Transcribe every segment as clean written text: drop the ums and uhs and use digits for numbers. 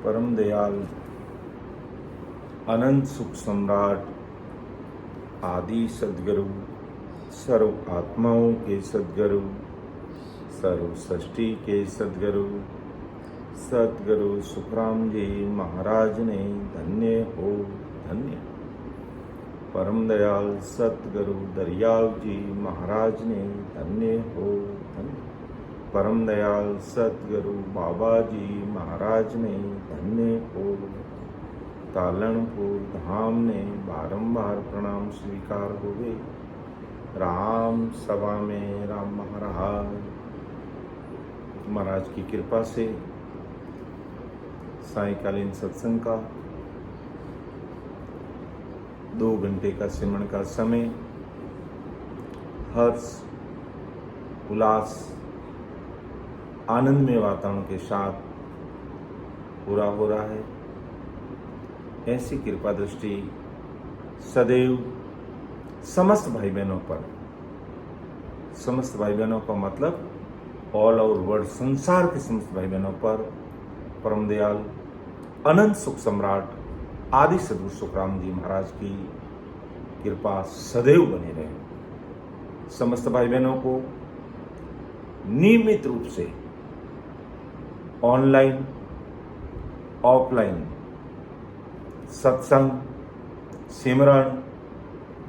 परम दयाल अनंत सुख सम्राट आदि सद्गुरु, सर्व आत्माओं के सद्गुरु, सर्व सृष्टि के सद्गुरु, सद्गुरु सुखराम जी महाराज ने धन्य हो धन्य। परम दयाल सतगुरु दरियाव जी महाराज ने धन्य हो धन्य। परम दयाल सतगुरु बाबा जी महाराज ने धन्य हो। तालनपुर धाम ने बारंबार प्रणाम स्वीकार हुए। राम सभा में राम महाराज की कृपा से सायंकालीन सत्संग का 2 घंटे का सिमरन का समय हर्ष उल्लास आनंदमय वातावरण के साथ पूरा हो रहा है। ऐसी कृपा दृष्टि सदैव समस्त भाई बहनों पर, समस्त भाई बहनों का मतलब ऑल ओवर वर्ल्ड, संसार के समस्त भाई बहनों पर परम दयाल अनंत सुख सम्राट आदि सद्गुरु सुखराम जी महाराज की कृपा सदैव बनी रहे। समस्त भाई बहनों को नियमित रूप से ऑनलाइन ऑफलाइन सत्संग, सिमरन,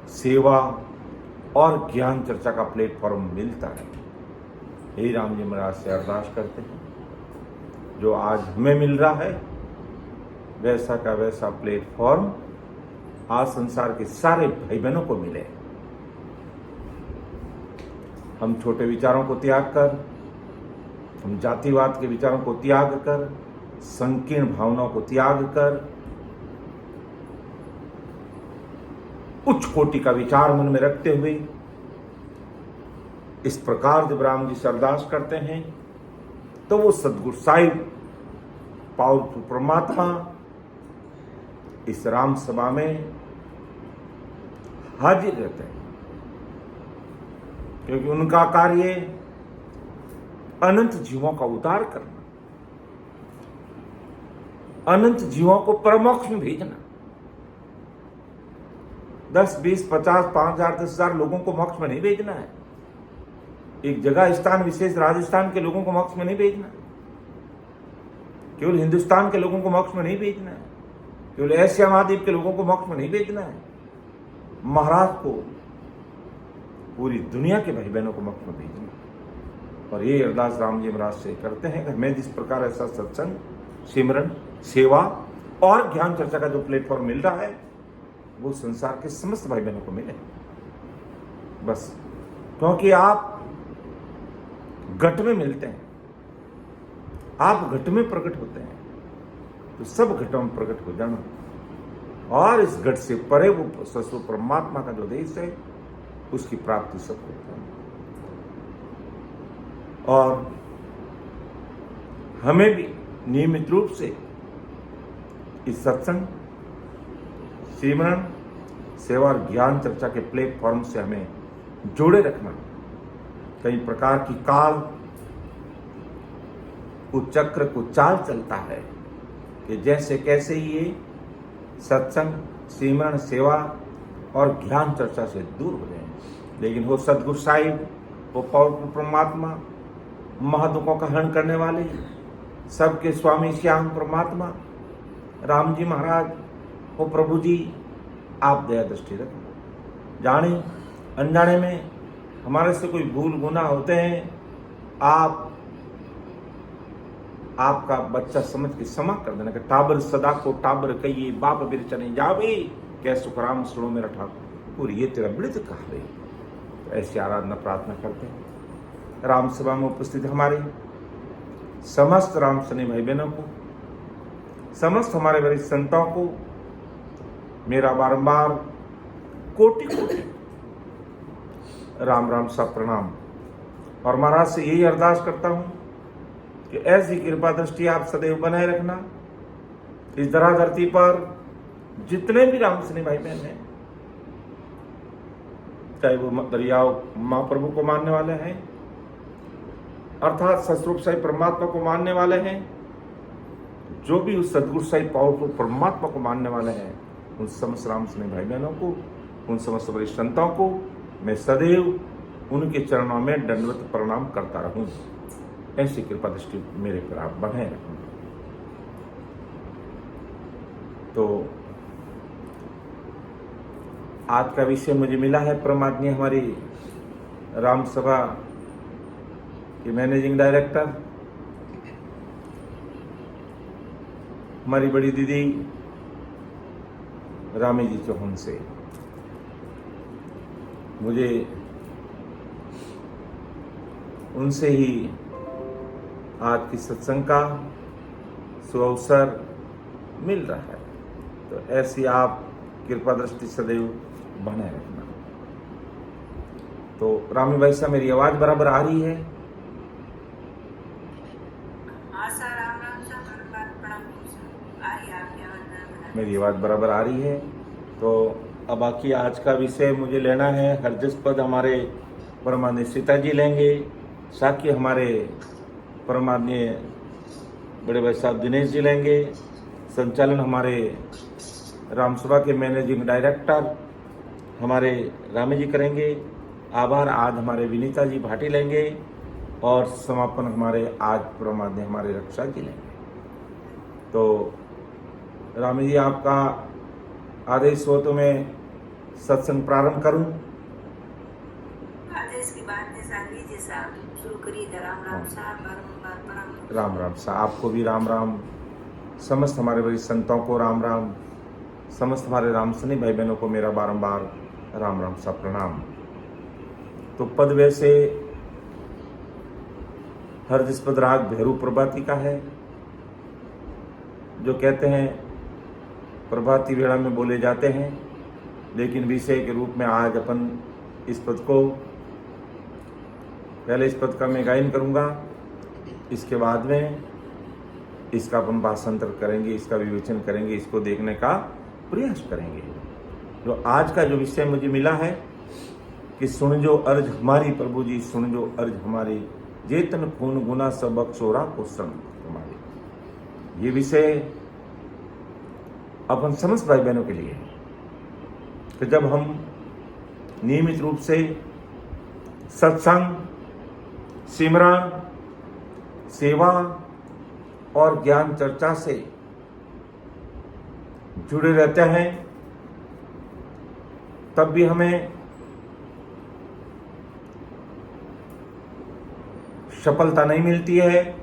सेवा और ज्ञान चर्चा का प्लेटफॉर्म मिलता है। यही राम जी महाराज से अरदास करते हैं, जो आज हमें मिल रहा है वैसा का वैसा प्लेटफॉर्म आज संसार के सारे भाई बहनों को मिले। हम छोटे विचारों को त्याग कर, हम जातिवाद के विचारों को त्याग कर, संकीर्ण भावनाओं को त्याग कर उच्च कोटि का विचार मन में रखते हुए इस प्रकार जब राम जी से अरदास करते हैं तो वो सद्गुरु साहिब पावरफुल परमात्मा इस राम सभा में हाजिर रहते हैं, क्योंकि उनका कार्य अनंत जीवों का उद्धार करना, अनंत जीवों को परमोक्ष में भेजना। 10, 20, 50, 5,000, 10,000 लोगों को मोक्ष में नहीं भेजना है। एक जगह स्थान विशेष राजस्थान के लोगों को मोक्ष में नहीं भेजना, केवल हिंदुस्तान के लोगों को मोक्ष में नहीं भेजना है, केवल एशिया महाद्वीप के लोगों को मोक्ष में नहीं भेजना है। महाराज को पूरी दुनिया के भाई बहनों को मोक्ष में भेजना। और ये अरदास राम जी महाराज से करते हैं कि हमें जिस प्रकार ऐसा सत्संग, सिमरन, सेवा और ज्ञान चर्चा का जो प्लेटफॉर्म मिल रहा है वो संसार के समस्त भाई बहनों को मिले। बस क्योंकि आप घट में मिलते हैं, आप घट में प्रकट होते हैं, तो सब घटों में प्रकट हो जाना और इस घट से परे वो सस्व परमात्मा का जो देश है उसकी प्राप्ति सबको होती है। और हमें भी नियमित रूप से इस सत्संग, सिमरन, सेवा और ज्ञान चर्चा के प्लेटफॉर्म से हमें जोड़े रखना। कई प्रकार की काल कुचक्र कुचाल चलता है कि जैसे कैसे ही ये सत्संग, सिमरन, सेवा और ज्ञान चर्चा से दूर हो जाए, लेकिन वो सद्गुरु साहिब, वो पावरफुल परमात्मा, महादुखों का हरण करने वाले, सबके स्वामी श्याम परमात्मा राम जी महाराज, वो प्रभु जी, आप दया दृष्टि रखें। जाने अनजाने में हमारे से कोई भूल गुनाह होते हैं, आपका बच्चा समझ के क्षमा कर देना कि टाबर सदा को टाबर कहिए, बाप बिर चने जावे, कै सुखराम सुनो मेरा ठाकुर, और ये तेरा मृत कहा रही। तो ऐसी आराधना प्रार्थना करते हैं। राम सभा में उपस्थित हमारे समस्त राम सने भाई बहनों को, समस्त हमारे वरिष्ठ संतों को मेरा बारंबार कोटि कोटि राम राम सा प्रणाम। और महाराज से यही अरदास करता हूं कि ऐसी कृपा दृष्टि आप सदैव बनाए रखना। इस धरा धरती पर जितने भी राम सने भाई बहन हैं, चाहे वो दरियाव महाप्रभु को मानने वाले हैं अर्थात सस्वरूप साई परमात्मा को मानने वाले हैं, जो भी उस सदगुरु साहिब पावरफुल परमात्मा को मानने वाले हैं, उन समस्त राम स्नेही भाई बहनों को, उन समस्त वरिष्ठ संतों को मैं सदैव उनके चरणों में दंडवत प्रणाम करता रहूं। ऐसी कृपा दृष्टि मेरे पर आप बढ़े रखें। तो आज का विषय मुझे मिला है, परमात्मा हमारी राम सभा की मैनेजिंग डायरेक्टर, हमारी बड़ी दीदी रामी जी चौहान से। मुझे उनसे ही आज की सत्संग का सुअवसर मिल रहा है। तो ऐसी आप कृपा दृष्टि सदैव बनाए रखना। तो रामी भाई साहब, मेरी आवाज बराबर आ रही है? मेरी आवाज बराबर आ रही है। तो अब बाकी आज का विषय मुझे लेना है, हरजस पद हमारे परमात्मा सीता जी लेंगे, साकी हमारे परमात्मा बड़े भाई साहब दिनेश जी लेंगे, संचालन हमारे रामसभा के मैनेजिंग डायरेक्टर हमारे रामी जी करेंगे, आभार आज हमारे विनीता जी भाटी लेंगे, और समापन हमारे आज परमात्मा हमारे रक्षा जी लेंगे। तो रामी जी, आपका आदेश हो तो मैं सत्संग प्रारंभ करूं? आदेश की बात है साहब जी, साहब शुरू करिए। राम राम साहब, राम राम साहब, आपको भी राम राम, समस्त हमारे वरिष्ठ संतों को राम राम, समस्त हमारे राम स्नेही भाई बहनों को मेरा बारंबार राम राम सा प्रणाम। तो पद वैसे हरजस पद राग भैरू प्रभाती का है, जो कहते हैं प्रभाती वेला में बोले जाते हैं, लेकिन विषय के रूप में आज अपन इस पद को, पहले इस पद का मैं गायन करूंगा, इसके बाद में इसका अपन भाषांतर करेंगे, इसका विवेचन करेंगे, इसको देखने का प्रयास करेंगे। जो आज का जो विषय मुझे मिला है कि सुन जो अर्ज हमारी प्रभु जी, सुन जो अर्ज हमारी, जेतन खून गुना सब अक्षोरा को संग हमारे। ये विषय अपन समस्त भाई बहनों के लिए है कि जब हम नियमित रूप से सत्संग, सिमरन, सेवा और ज्ञान चर्चा से जुड़े रहते हैं, तब भी हमें सफलता नहीं मिलती है।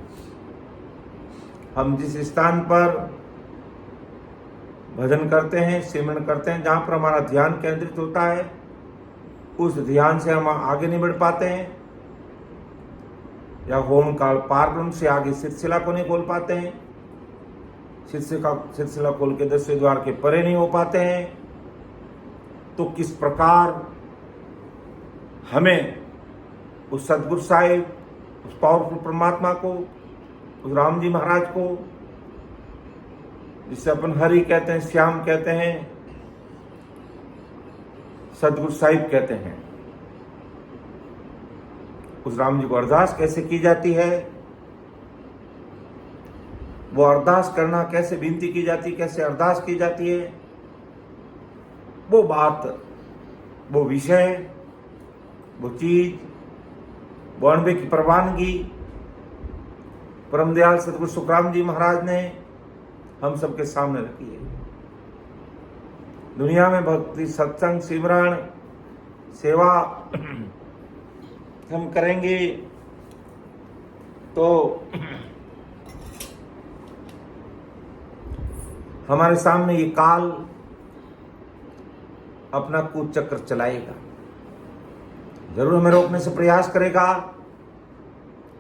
हम जिस स्थान पर भजन करते हैं, सिमरन करते हैं, जहां पर हमारा ध्यान केंद्रित होता है, उस ध्यान से हम आगे नहीं बढ़ पाते हैं, या होम काल पार ब्रह्म से आगे सिलसिला को नहीं खोल पाते हैं, सिलसिला खोल के 10वें द्वार के परे नहीं हो पाते हैं। तो किस प्रकार हमें उस सदगुरु साहिब, उस पावरफुल परमात्मा को, उस राम जी महाराज को, जिसे अपन हरि कहते हैं, श्याम कहते हैं, सदगुरु साहिब कहते हैं, उस राम जी को अरदास कैसे की जाती है, वो अरदास करना कैसे, विनती की जाती, कैसे अरदास की जाती है, वो बात, वो विषय, वो चीज, वो अनबे की प्रवानगी परम दयाल सदगुरु सुखराम जी महाराज ने हम सबके सामने रखी है। दुनिया में भक्ति, सत्संग, सिमरन, सेवा हम करेंगे तो हमारे सामने ये काल अपना कूच चक्र चलाएगा, जरूर हमें रोकने से प्रयास करेगा,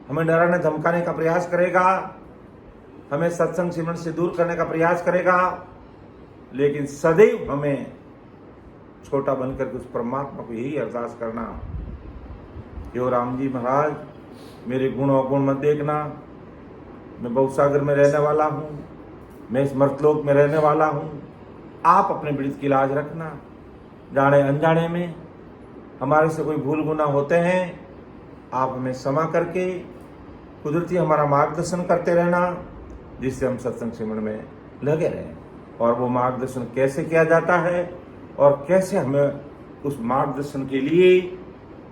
हमें डराने धमकाने का प्रयास करेगा, हमें सत्संग सिमरन से दूर करने का प्रयास करेगा, लेकिन सदैव हमें छोटा बनकर के उस परमात्मा को यही अरदास करना कि ओ राम जी महाराज, मेरे गुण अवगुण मत देखना, मैं भवसागर में रहने वाला हूँ, मैं इस मर्तलोक में रहने वाला हूँ, आप अपने बिरद की लाज रखना। जाने अनजाने में हमारे से कोई भूल गुनाह होते हैं, आप हमें क्षमा करके कुदरती हमारा मार्गदर्शन करते रहना, जिससे हम सत्संग सिमरन में लगे रहें। और वो मार्गदर्शन कैसे किया जाता है और कैसे हमें उस मार्गदर्शन के लिए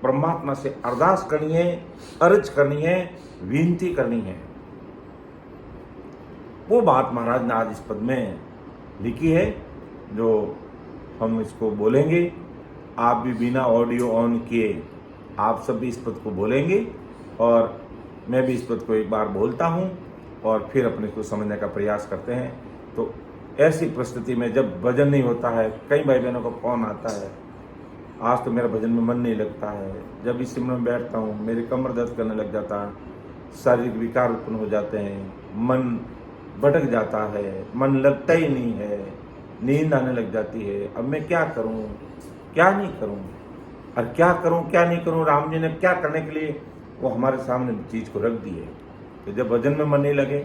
परमात्मा से अरदास करनी है, अर्ज करनी है, विनती करनी है, वो बात महाराज ने आज इस पद में लिखी है, जो हम इसको बोलेंगे। आप भी बिना ऑडियो ऑन किए आप सब भी इस पद को बोलेंगे और मैं भी इस पद को एक बार बोलता हूँ और फिर अपने को समझने का प्रयास करते हैं। तो ऐसी परिस्थिति में जब भजन नहीं होता है, कई भाई बहनों को फोन आता है, आज तो मेरा भजन में मन नहीं लगता है, जब इस सिमरन में बैठता हूँ मेरी कमर दर्द करने लग जाता है, शारीरिक विकार उत्पन्न हो जाते हैं, मन भटक जाता है, मन लगता ही नहीं है, नींद आने लग जाती है, अब मैं क्या करूं, क्या नहीं करूं, और क्या करूं क्या नहीं करूं। राम जी ने क्या करने के लिए वो हमारे सामने चीज को रख दी है। तो जब भजन में मन नहीं लगे,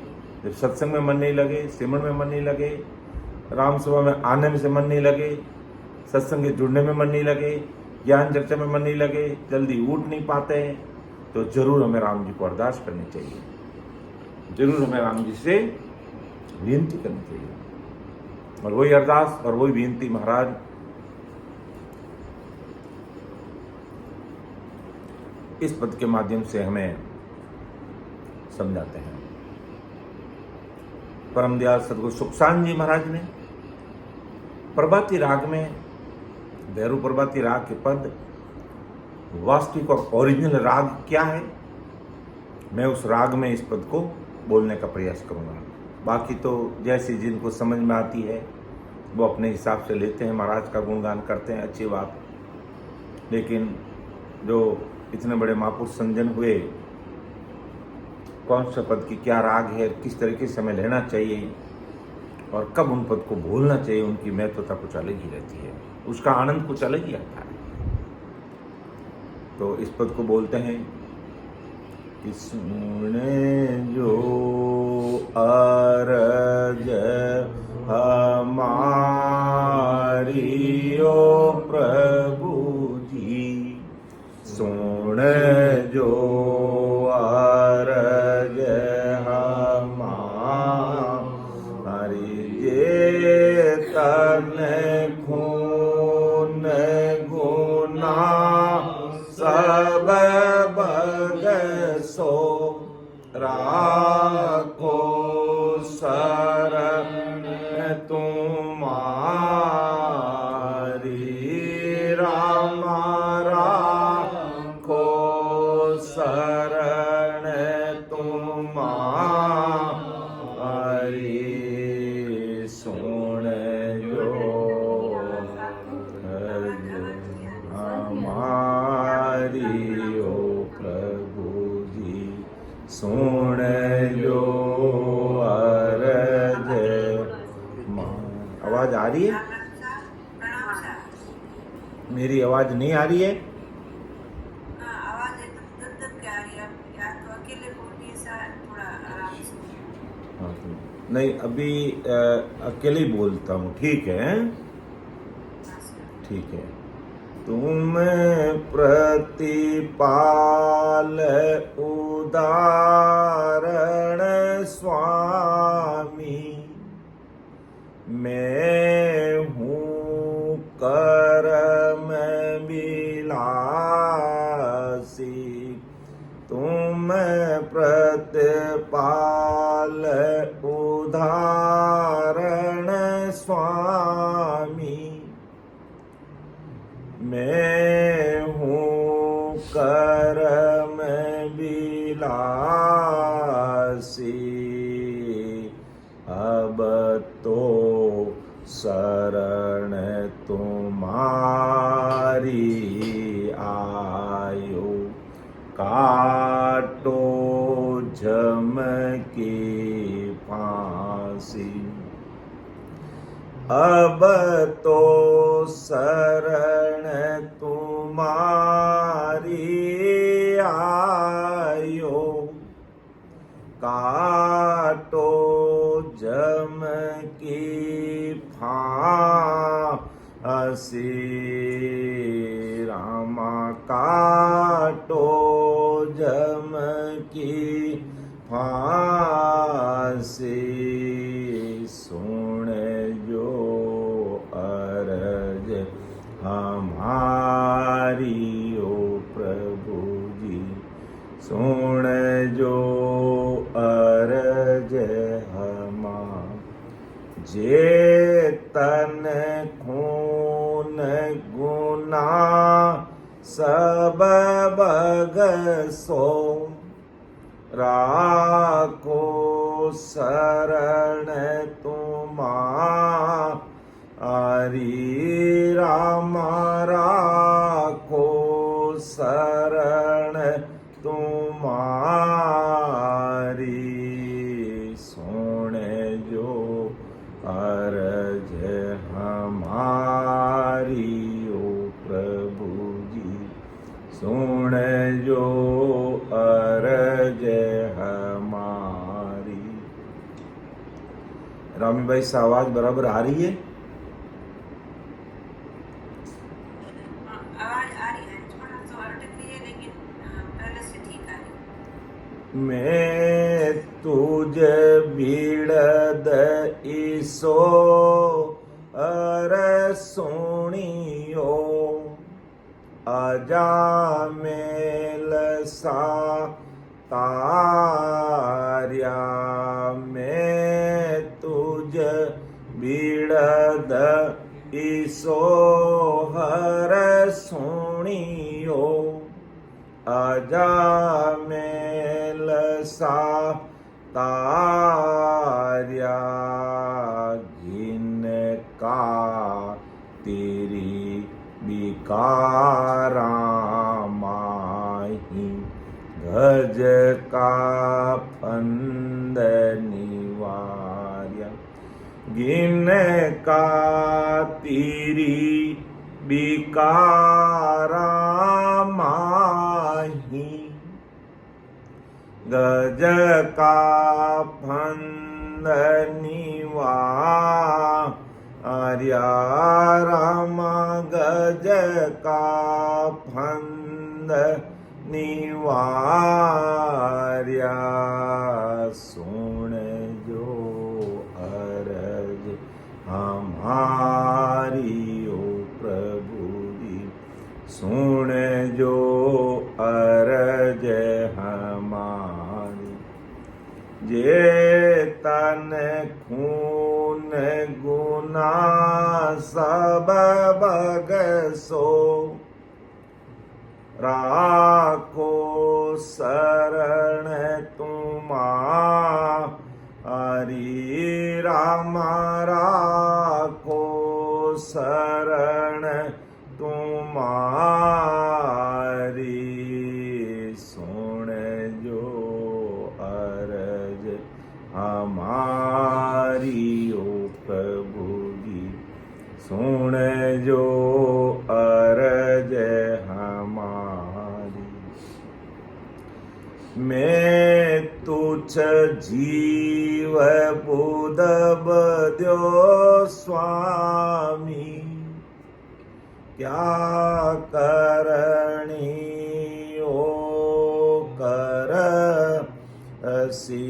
जब सत्संग में मन नहीं लगे, सिमरन में मन नहीं लगे, राम सभा में आने में से मन नहीं लगे, सत्संग के जुड़ने में मन नहीं लगे, ज्ञान चर्चा में मन नहीं लगे, जल्दी उठ नहीं पाते हैं, तो जरूर हमें राम जी को अरदास करनी चाहिए, जरूर हमें राम जी से विनती करनी चाहिए। और वही अरदास और वही विनती महाराज इस पद के माध्यम से हमें समझाते हैं। परम दयाल सदगुरु सुखसान जी महाराज ने प्रभाती राग में, भैरव प्रभाती राग के पद वास्तविक और ओरिजिनल राग क्या है, मैं उस राग में इस पद को बोलने का प्रयास करूंगा। बाकी तो जैसी जिनको समझ में आती है वो अपने हिसाब से लेते हैं, महाराज का गुणगान करते हैं, अच्छी बात। लेकिन जो इतने बड़े महापुरुष संजन हुए, कौन सा पद की क्या राग है, किस तरीके से हमें लेना चाहिए और कब उन पद को भूलना चाहिए, उनकी महत्वता कुछ अलग ही रहती है, उसका आनंद कुछ अलग ही आता है। तो इस पद को बोलते हैं कि सुने जो अरज हमारी ओ प्रभु जी, सुन जो अरज हमारी, जे तन खून गुना सब बगसो, राखो शरण तुम्हारी, राम राखो शरण तुम्हारी, सुन जो हमारी ओ प्रभु जी, सुन जो अरज। आवाज आ रही है? मेरी आवाज नहीं आ रही है? आवाज एकदम दब के आ रही है, या तो अकेले बोलिए थोड़ा आराम से। हाँ, तो नहीं, अभी अकेले ही बोलता हूँ, ठीक है? ठीक है। तुम प्रतिपाल उदाहरण स्वामी, मैं हूँ करम बिलासी, तुम प्रतिपाल उदाहरण स्वामी, मैं हूँ करम बिलासी, अब तो शरण तुम्हारी आयो, काटो जम की फांसी, अब तो शरण तुम्हारी आयो, काटो जम की फांसी, रामा काटो जम की फांसी, जे तन खून गुना सब बगसो राखो शरण तुम्हारी राम राखो शरण तुम्हारी सुन जो अरज हमारी ओ प्रभु जी सुन जो अरज हमारी। रामी भाई से आवाज बराबर आ रही है? आवाज आ रही है, थोड़ा सा अटक रही है, लेकिन पहले से ठीक आ रही है। मैं तुझ बीड़द ईसो अर सुनियो अजामेल सा तार्या मैं तुझ बीड़द ईसो हर सुनियो अजामेल सा तार्या जिनका तेरी बिकारा माही गज का फंद निवार्या जिनका तेरी बिकारा माही गज का फंद निवार्या राम गज का फंद निवार्या सुन जो अरज हमारी ओ प्रभु जी सुन जो अरज हमारी। जे तन खून गुना सब बगसो राखो शरण तुम्हारी राम राखो शरण तुम्हारी सुन जो अरज हमारी ओ प्रभु जी सुन जो अरज हमारी। मैं तुच्छ जीव बुध बद्यो स्वामी क्या करणी ओ कर असी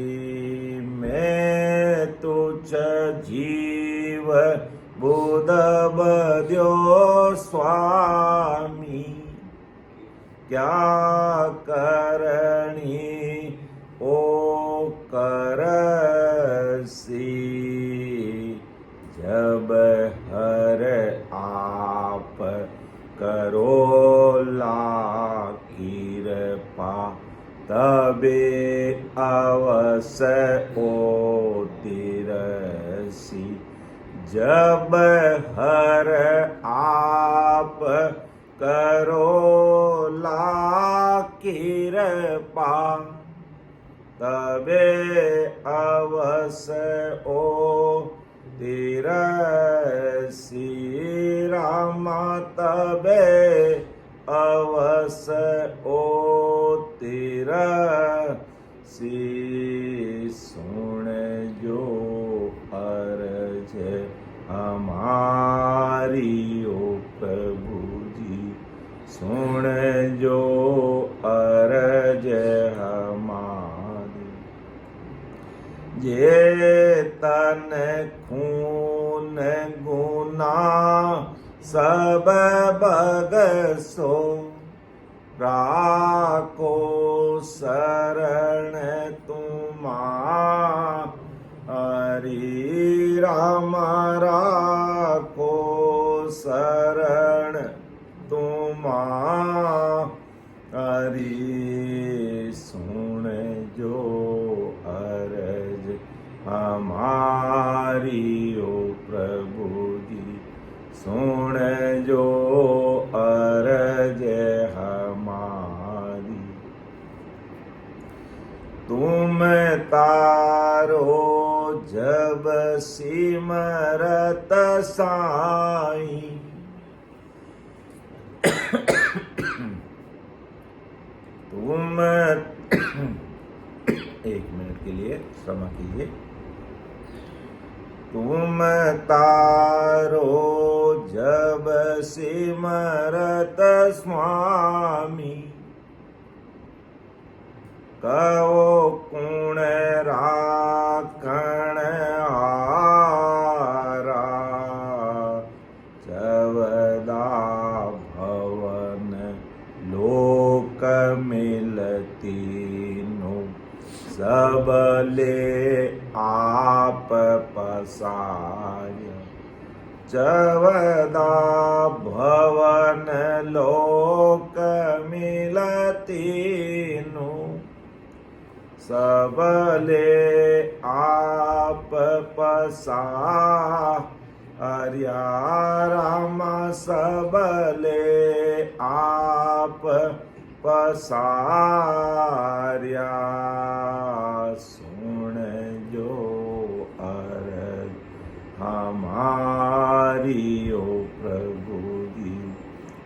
मैं तुच्छ जीव बुध बद्यो स्वामी क्या करणी ओ करसी जब हर आप करो कृपा तबे अवस ओ तिरसी जब हर आप करो कृपा तबे अवस ओ तिरसी राम तबे अवस ओ तिरसी सुन जो अरज हमारी ओ प्रभु जी सुन जो अरज हमारी। जे तन खून गुना सब बगसो राखो शरण तुम्हारी राम हमारी ओ प्रभु जी सुन जो अरज हमारी। तुम तारो जब सिमरत साई, तुम 1 मिनट के लिए क्षमा कीजिए। तुम तारो जब सिमरत स्वामी, कहो कुण राखण आरा, चवदा भवन लोक मिलती नो, सबले आप पसाय। चवदा भवन लोक मिलती नो, सबले आप पसार्या रामा, सबले आप पसार्या। सुन जो अरज हमारी ओ प्रभु जी,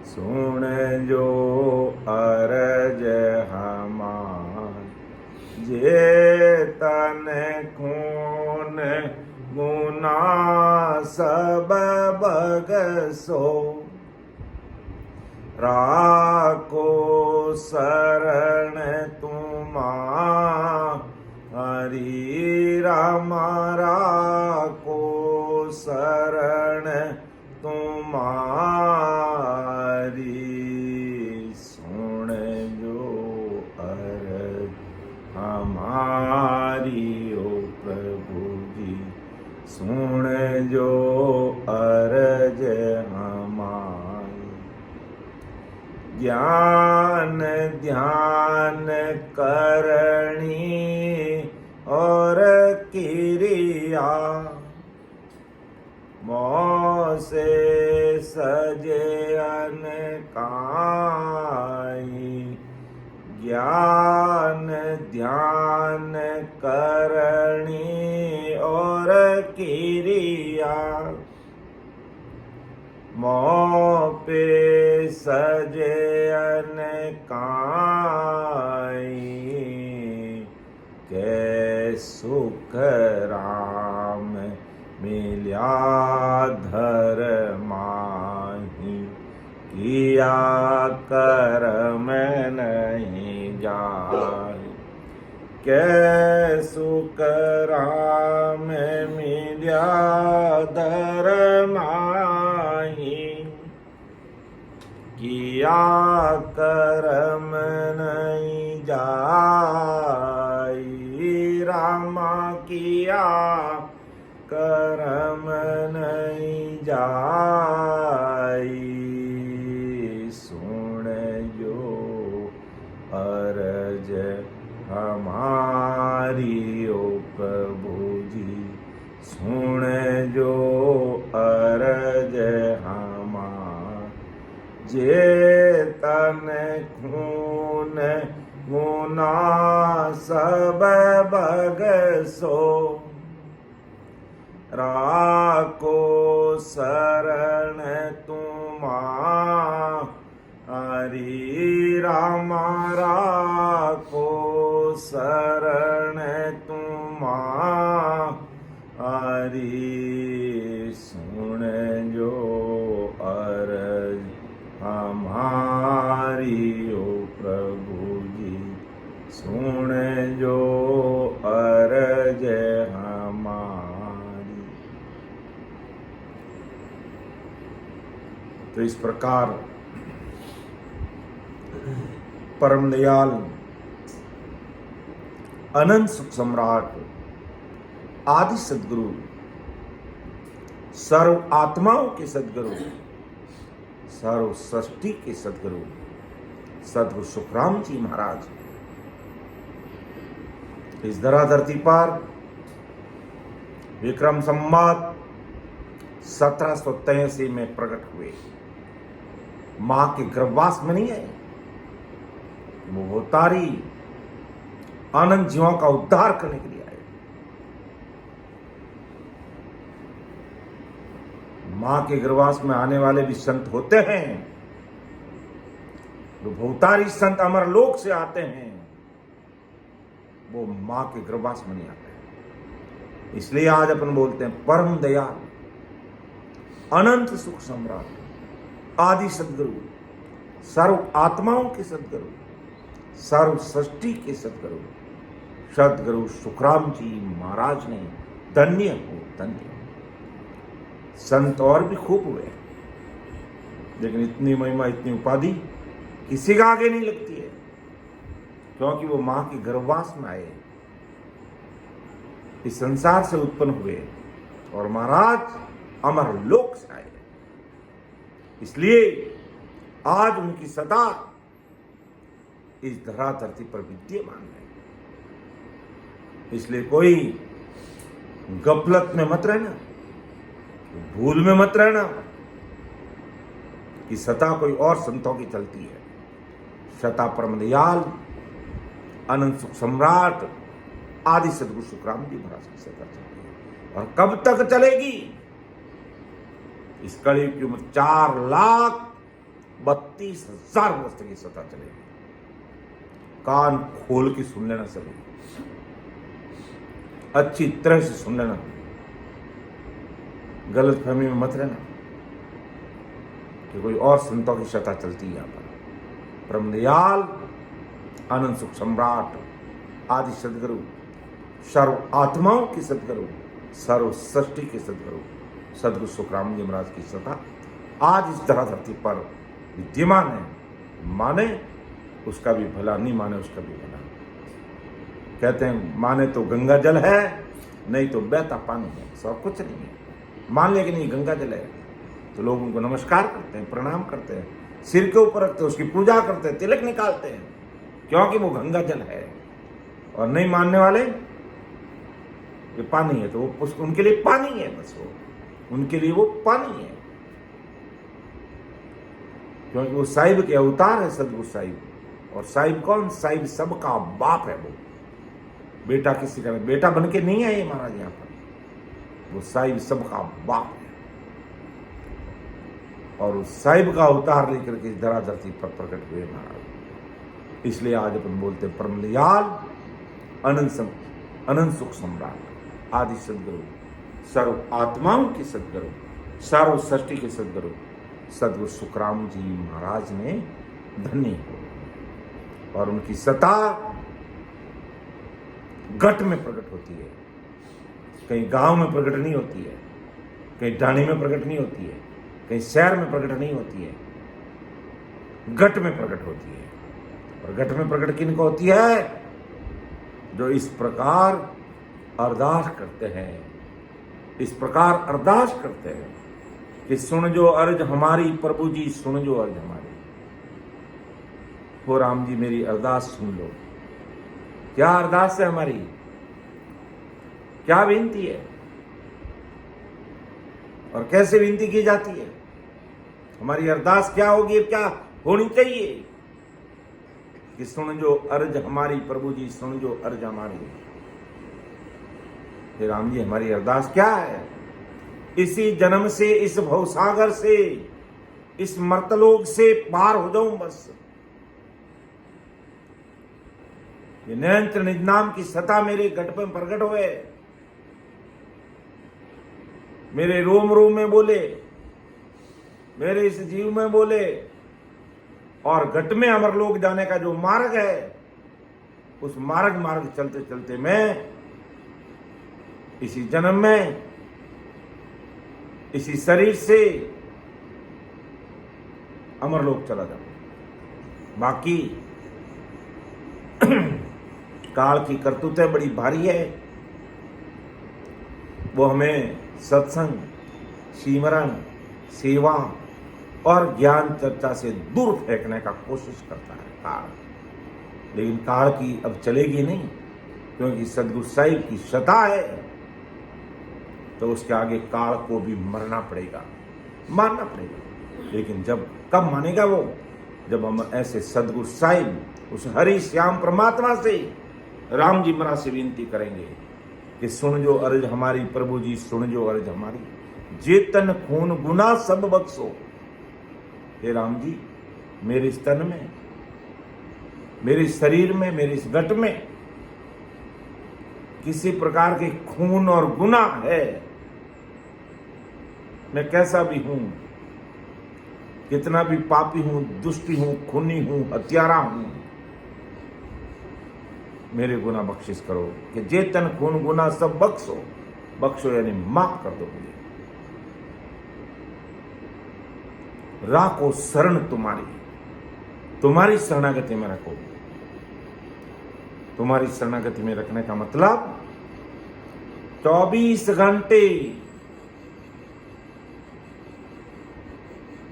सुन जो अरज हमारी। जे तन खून गुना सब बगसो, राखो शरण तुम्हारी रामा, राखो शरण तुम्हारी। सुन जो अरज हमारी ओ प्रभु जी, सुन जो अरज हमारी। ज्ञान ध्यान करणी और क्रिया, मोह से सजे अनकाई। ज्ञान ध्यान करणी और क्रिया, मोह पे सजे अनकाई। कै सुख राम मिल्या धर माही, किया कर्म नहीं जाय। कै सुख राम मिल्या धर माही, किया कर्म नहीं जाय। रामा किया कर्म नहीं जाय। सुन जो अरज हमारी ओ प्रभु जी, सुन जो अरज हमारी। जे तन खून गुना सब बगसो, राखो शरण तुम्हारी रामा, राखो शरण तुम्हारी। सुन जो अरज हमारी ओ प्रभु जी, सुन जो अरज हमारी। तो इस प्रकार परम दयाल अनंत सुख सम्राट आदि सदगुरु, सर्व आत्माओं के सदगुरु, सर्व सृष्टि के सदगुरु सदगुरु सुखराम जी महाराज इस धरा धरती पर विक्रम संवत 1783 में प्रकट हुए। मां के गर्भवास में नहीं है, वो अवतारी अनंत जीवों का उद्धार करने के लिए आए। मां के गर्भवास में आने वाले भी संत होते हैं, जो भवतारी संत अमरलोक से आते हैं, वो मां के गर्भवास में नहीं आते। इसलिए आज अपन बोलते हैं परम दयाल अनंत सुख सम्राट आदि सदगुरु, सर्व आत्माओं के सदगुरु, सर्व सृष्टि के सदगुरु सदगुरु सुखराम जी महाराज ने धन्य हो धन्य। संत और भी खूब हुए, लेकिन इतनी महिमा इतनी उपाधि किसी का आगे नहीं लगती है, क्योंकि वो मां के गर्भवास में आए, इस संसार से उत्पन्न हुए और महाराज अमर लोक से आए। इसलिए आज उनकी सदा इस धरा धरती पर विद्यमान है। इसलिए कोई गफलत में मत रहना, भूल में मत रहना कि सता कोई और संतों की चलती है। सता परम दयाल अनंत सुख सम्राट आदि सदगुरु सुखराम जी महाराज की सता चलती है। और कब तक चलेगी? इस कड़ी की उम्र 4,32,000 वर्ष की सता चलेगी। कान खोल के सुन लेना सभी, अच्छी तरह से सुन लेना, गलत फहमी में मत रहना कि कोई और संतों की सता चलती है। यहाँ पर परम दयाल आनंद सुख सम्राट आदि सदगुरु, सर्व आत्माओं की सदगुरु, सर्व सृष्टि के सदगुरु सदगुरु सुखराम जी महाराज की सता आज इस धरा धरती पर विद्यमान है। माने उसका भी भला, नहीं माने उसका भी भला। कहते हैं माने तो गंगा जल है, नहीं तो बहता पानी है, सब कुछ नहीं है। मान लिया कि नहीं गंगा जल है, तो लोग उनको नमस्कार करते हैं, प्रणाम करते हैं, सिर के ऊपर रखते हैं, उसकी पूजा करते हैं, तिलक निकालते हैं, क्योंकि वो गंगा जल है। और नहीं मानने वाले ये पानी है, तो वो उनके लिए पानी है, बस वो उनके लिए वो पानी है, क्योंकि वो साहिब के अवतार है सदगुरु साहिब। और साहिब कौन? साहिब सबका बाप है। वो बेटा किसी का बेटा बन के नहीं आए महाराज यहाँ पर, वो साहिब सबका बाप है। और उस साहिब का अवतार लेकर के धरा धरती पर प्रकट हुए महाराज। इसलिए आज अपन बोलते हैं परम दयाल अनंत सुख सम्राट आदि सदगुरु, सर्व आत्माओं के सदगुरु, सर्व सृष्टि के सदगुरु सदगुरु सुखराम जी महाराज ने धन्य हो। और उनकी सता घट में प्रकट होती है, कहीं गांव में प्रकट नहीं होती है, कहीं ढाणी में प्रकट नहीं होती है, कहीं शहर में प्रकट नहीं होती है, घट में प्रकट होती है। और घट में प्रकट किन को होती है? जो इस प्रकार अरदास करते हैं, इस प्रकार अरदास करते हैं कि सुन जो अर्ज हमारी प्रभु जी, सुन जो अर्ज हमारी। हो राम जी मेरी अरदास सुन लो। क्या अरदास है हमारी? क्या विनती है और कैसे विनती की जाती है? हमारी अरदास क्या होगी, क्या होनी चाहिए? कि सुन जो अर्ज हमारी प्रभु जी, सुन जो अर्ज हमारी। हे राम जी हमारी अरदास क्या है? इसी जन्म से, इस भवसागर से, इस मर्तलोक से पार हो जाऊं बस। ये नयंत्र निज नाम की सता मेरे घट पर प्रकट हुए, मेरे रोम रोम में बोले, मेरे इस जीव में बोले। और घट में अमरलोक जाने का जो मार्ग है, उस मार्ग चलते चलते मैं इसी जन्म में, इसी शरीर से अमरलोक चला जाऊं। बाकी काल की करतूतें बड़ी भारी है, वो हमें सत्संग, सिमरन, सेवा और ज्ञान चर्चा से दूर फेंकने का कोशिश करता है काल। लेकिन काल की अब चलेगी नहीं, क्योंकि सदगुरु साहिब की सता है। तो उसके आगे काल को भी मरना पड़ेगा, मानना पड़ेगा। लेकिन जब कब मानेगा वो? जब हम ऐसे सदगुरु साहिब उस हरि श्याम परमात्मा से, राम जी महाराज से विनती करेंगे कि सुन जो अर्ज हमारी प्रभु जी, सुन जो अर्ज हमारी, जेतन खून गुना सब बख्शो। हे राम जी, मेरे इस तन में, मेरे शरीर में, मेरे इस घट में किसी प्रकार के खून और गुनाह है, मैं कैसा भी हूं, कितना भी पापी हूं, दुष्टी हूं, खूनी हूं, हत्यारा हूं, मेरे गुनाह बख्शिश करो। कि जेतन खून गुनाह सब बख्शो, बख्शो यानी माफ कर दो मुझे। राखो शरण तुम्हारी, तुम्हारी शरणागति में रखो। तुम्हारी शरणागति में रखने का मतलब 24 घंटे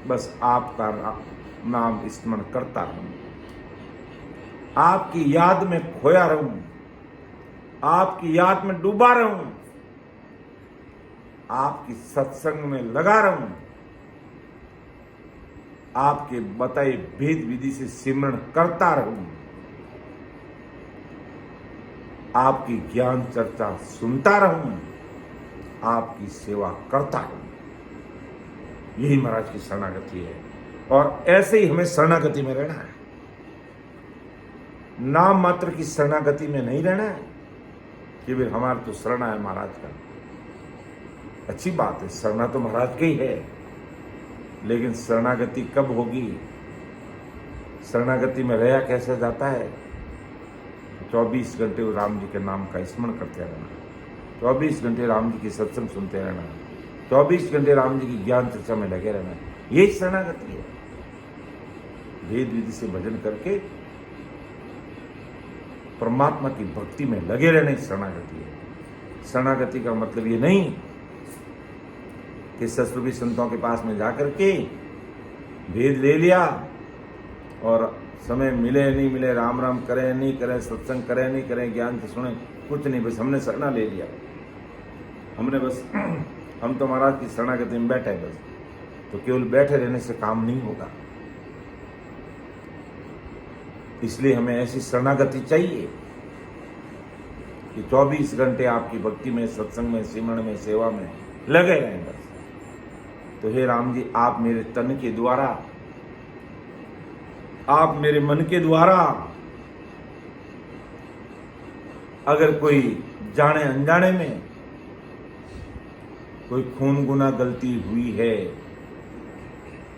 बस आपका नाम स्मरण करता रहूं, आपकी याद में खोया रहूं, आपकी याद में डूबा रहूं, आपकी सत्संग में लगा रहूं, आपके बताए भेद विधि से सिमरण करता रहूं, आपकी ज्ञान चर्चा सुनता रहूं, आपकी सेवा करता रहूं। यही महाराज की शरणागति है। और ऐसे ही हमें शरणागति में रहना है, नाम मात्र की शरणागति में नहीं रहना है कि फिर हमारा तो शरणा है महाराज का। अच्छी बात है, शरणा तो महाराज की है, लेकिन शरणागति कब होगी? शरणागति में रहा कैसे जाता है? 24 घंटे राम जी के नाम का स्मरण करते रहना, 24 घंटे राम जी की सत्संग सुनते रहना, 24 घंटे राम जी की ज्ञान चर्चा में लगे रहना, यही शरणागति है। वेद विधि से भजन करके परमात्मा की भक्ति में लगे रहने शरणागति है। शरणागति का मतलब ये नहीं कि ससुरी संतों के पास में जाकर के भेद ले लिया और समय मिले नहीं मिले, राम राम करें नहीं करें, सत्संग करें नहीं करें, ज्ञान से सुने, कुछ नहीं, बस हमने शरणा ले लिया, हमने बस हम तो महाराज की शरणागति में बैठे बस। तो केवल बैठे रहने से काम नहीं होगा, इसलिए हमें ऐसी शरणागति चाहिए कि 24 घंटे आपकी भक्ति में, सत्संग में, सिमरण में, सेवा में लगे रहें बस। तो हे राम जी, आप मेरे तन के द्वारा, आप मेरे मन के द्वारा अगर कोई जाने अनजाने में कोई खून गुना गलती हुई है,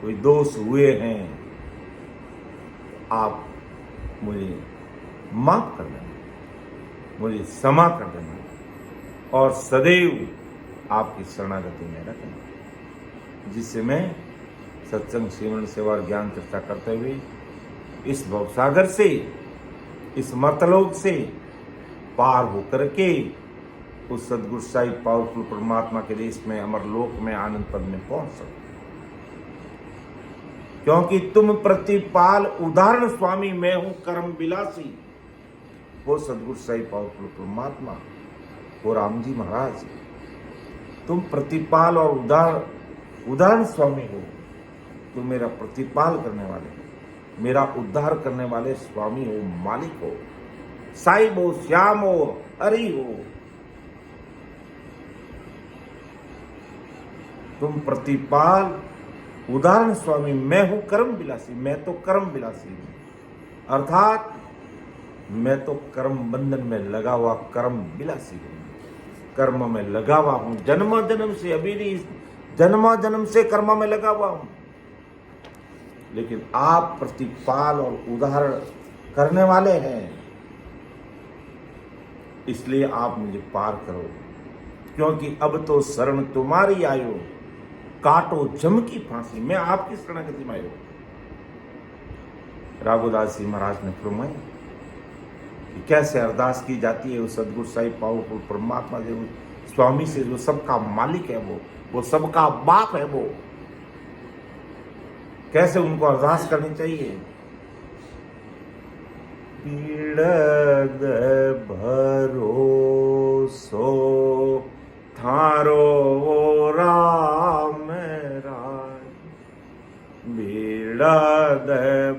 कोई दोष हुए हैं, आप मुझे माफ कर देना, मुझे क्षमा कर देना और सदैव आपकी शरणागति में रखना, जिससे मैं सत्संग, सिमरण, सेवा और ज्ञान चर्चा करते हुए इस भवसागर से, इस मर्तलोक से पार होकर के उस सदगुरु साहिब पावरफुल परमात्मा के देश में, अमर लोक में, आनंद पद में पहुंच सकूं। क्योंकि तुम प्रतिपाल उदाहरण स्वामी, मैं हूं कर्म विलासी। वो सदगुरु साहिब पावरफुल परमात्मा, वो राम जी महाराज, तुम प्रतिपाल और उदाहरण स्वामी हो। तुम मेरा प्रतिपाल करने वाले हो, मेरा उद्धार करने वाले स्वामी हो, मालिक हो, साहिब हो, श्याम हो, हरि हो। तुम प्रतिपाल उदाहरण स्वामी, मैं हूं कर्म विलासी। मैं तो कर्म विलासी हूं, अर्थात मैं तो कर्म बंधन में लगा हुआ कर्म विलासी हूं, कर्म में लगा हुआ हूं, जन्म जन्म से, अभी भी जन्म जन्म से कर्म में लगा हुआ हूं। लेकिन आप प्रतिपाल और उदाहरण करने वाले हैं, इसलिए आप मुझे पार करो, क्योंकि अब तो शरण तुम्हारी आयो, काटो जम की फांसी। मैं आपकी शरणागति में आयो। राघुदास जी महाराज ने फरमाया कि कैसे अरदास की जाती है उस सदगुरु साहिब पावरफुल परमात्मा से, उस स्वामी से जो सबका मालिक है, वो सबका बाप है, वो कैसे उनको अरदास करनी चाहिए। पीड़द भरोसो थारो राम राय बीड़द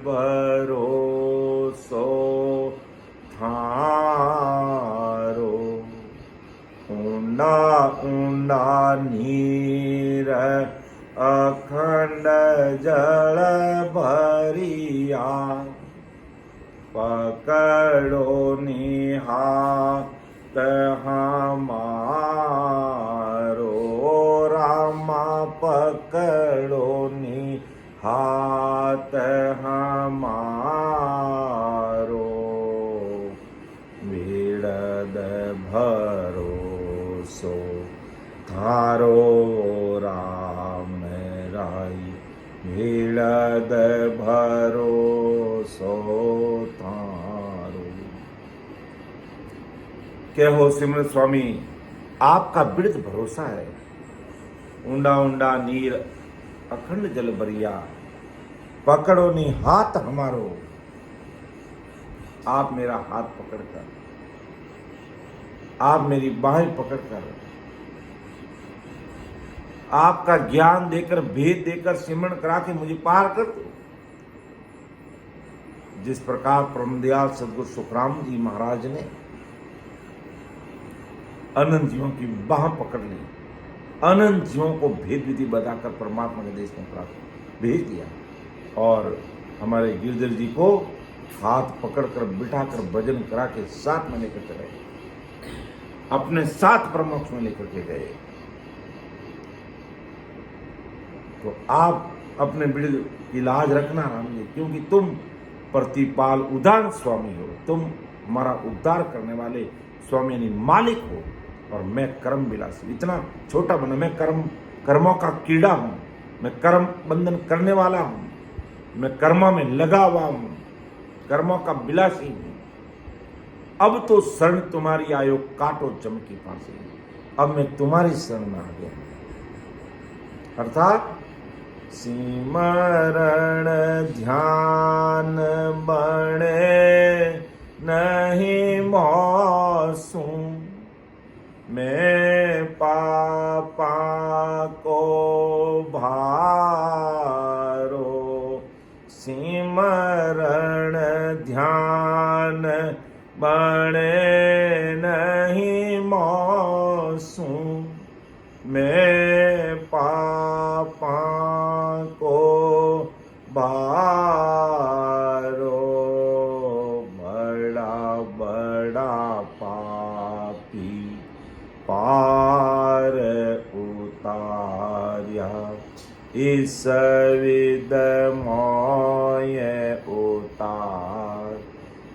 भरोसो थारो ऊंडा ऊंडा नीर अखंड जल भरिया पकड़ो निहात हमारो रामा पकड़ो निहात हमारो बीड़द भरोसो थारो राम राई बीड़द भरोसो थारो। क्या हो सिमरन स्वामी, आपका बिड़द भरोसा है। ऊंडा ऊंडा नीर अखंड जल बरिया पकड़ो नी हाथ हमारो। आप मेरा हाथ पकड़कर, आप मेरी बाहें पकड़कर, आपका ज्ञान देकर, भेद देकर, सिमरण करा के मुझे पार कर दो। जिस प्रकार परमदयाल सदगुरु सुखराम जी महाराज ने अनंत जीवों की बाह पकड़ ली, अनंत जीवों को भेद विधि बताकर परमात्मा के देश में प्राप्त भेज दिया, और हमारे गिरधर जी को हाथ पकड़कर बिठाकर भजन करा के साथ में लेकर चले, अपने साथ परमोक्ष में लेकर के गए। तो आप अपने बिड़द की लाज रखना राम जी, क्योंकि तुम प्रतिपाल उदार स्वामी हो, तुम हमारा उद्धार करने वाले स्वामी यानी मालिक हो, और मैं कर्म विलासी, इतना छोटा बना, मैं कर्मों का कीड़ा हूं, मैं कर्म बंधन करने वाला हूं, मैं कर्मों में लगा हुआ हूं, कर्मों का विलासी हूं। अब तो शरण तुम्हारी आयो काटो जम की फांसी, अब मैं तुम्हारी शरण में आ गया। अर्थात सिमरण ध्यान बणे नहीं मौसू, मैं पापा को भारो। सिमरण ध्यान बणे नहीं मौसू, मैं पापा को भारो। बड़ा बड़ा पापी पार उतार्या, इस विद मोय उतार।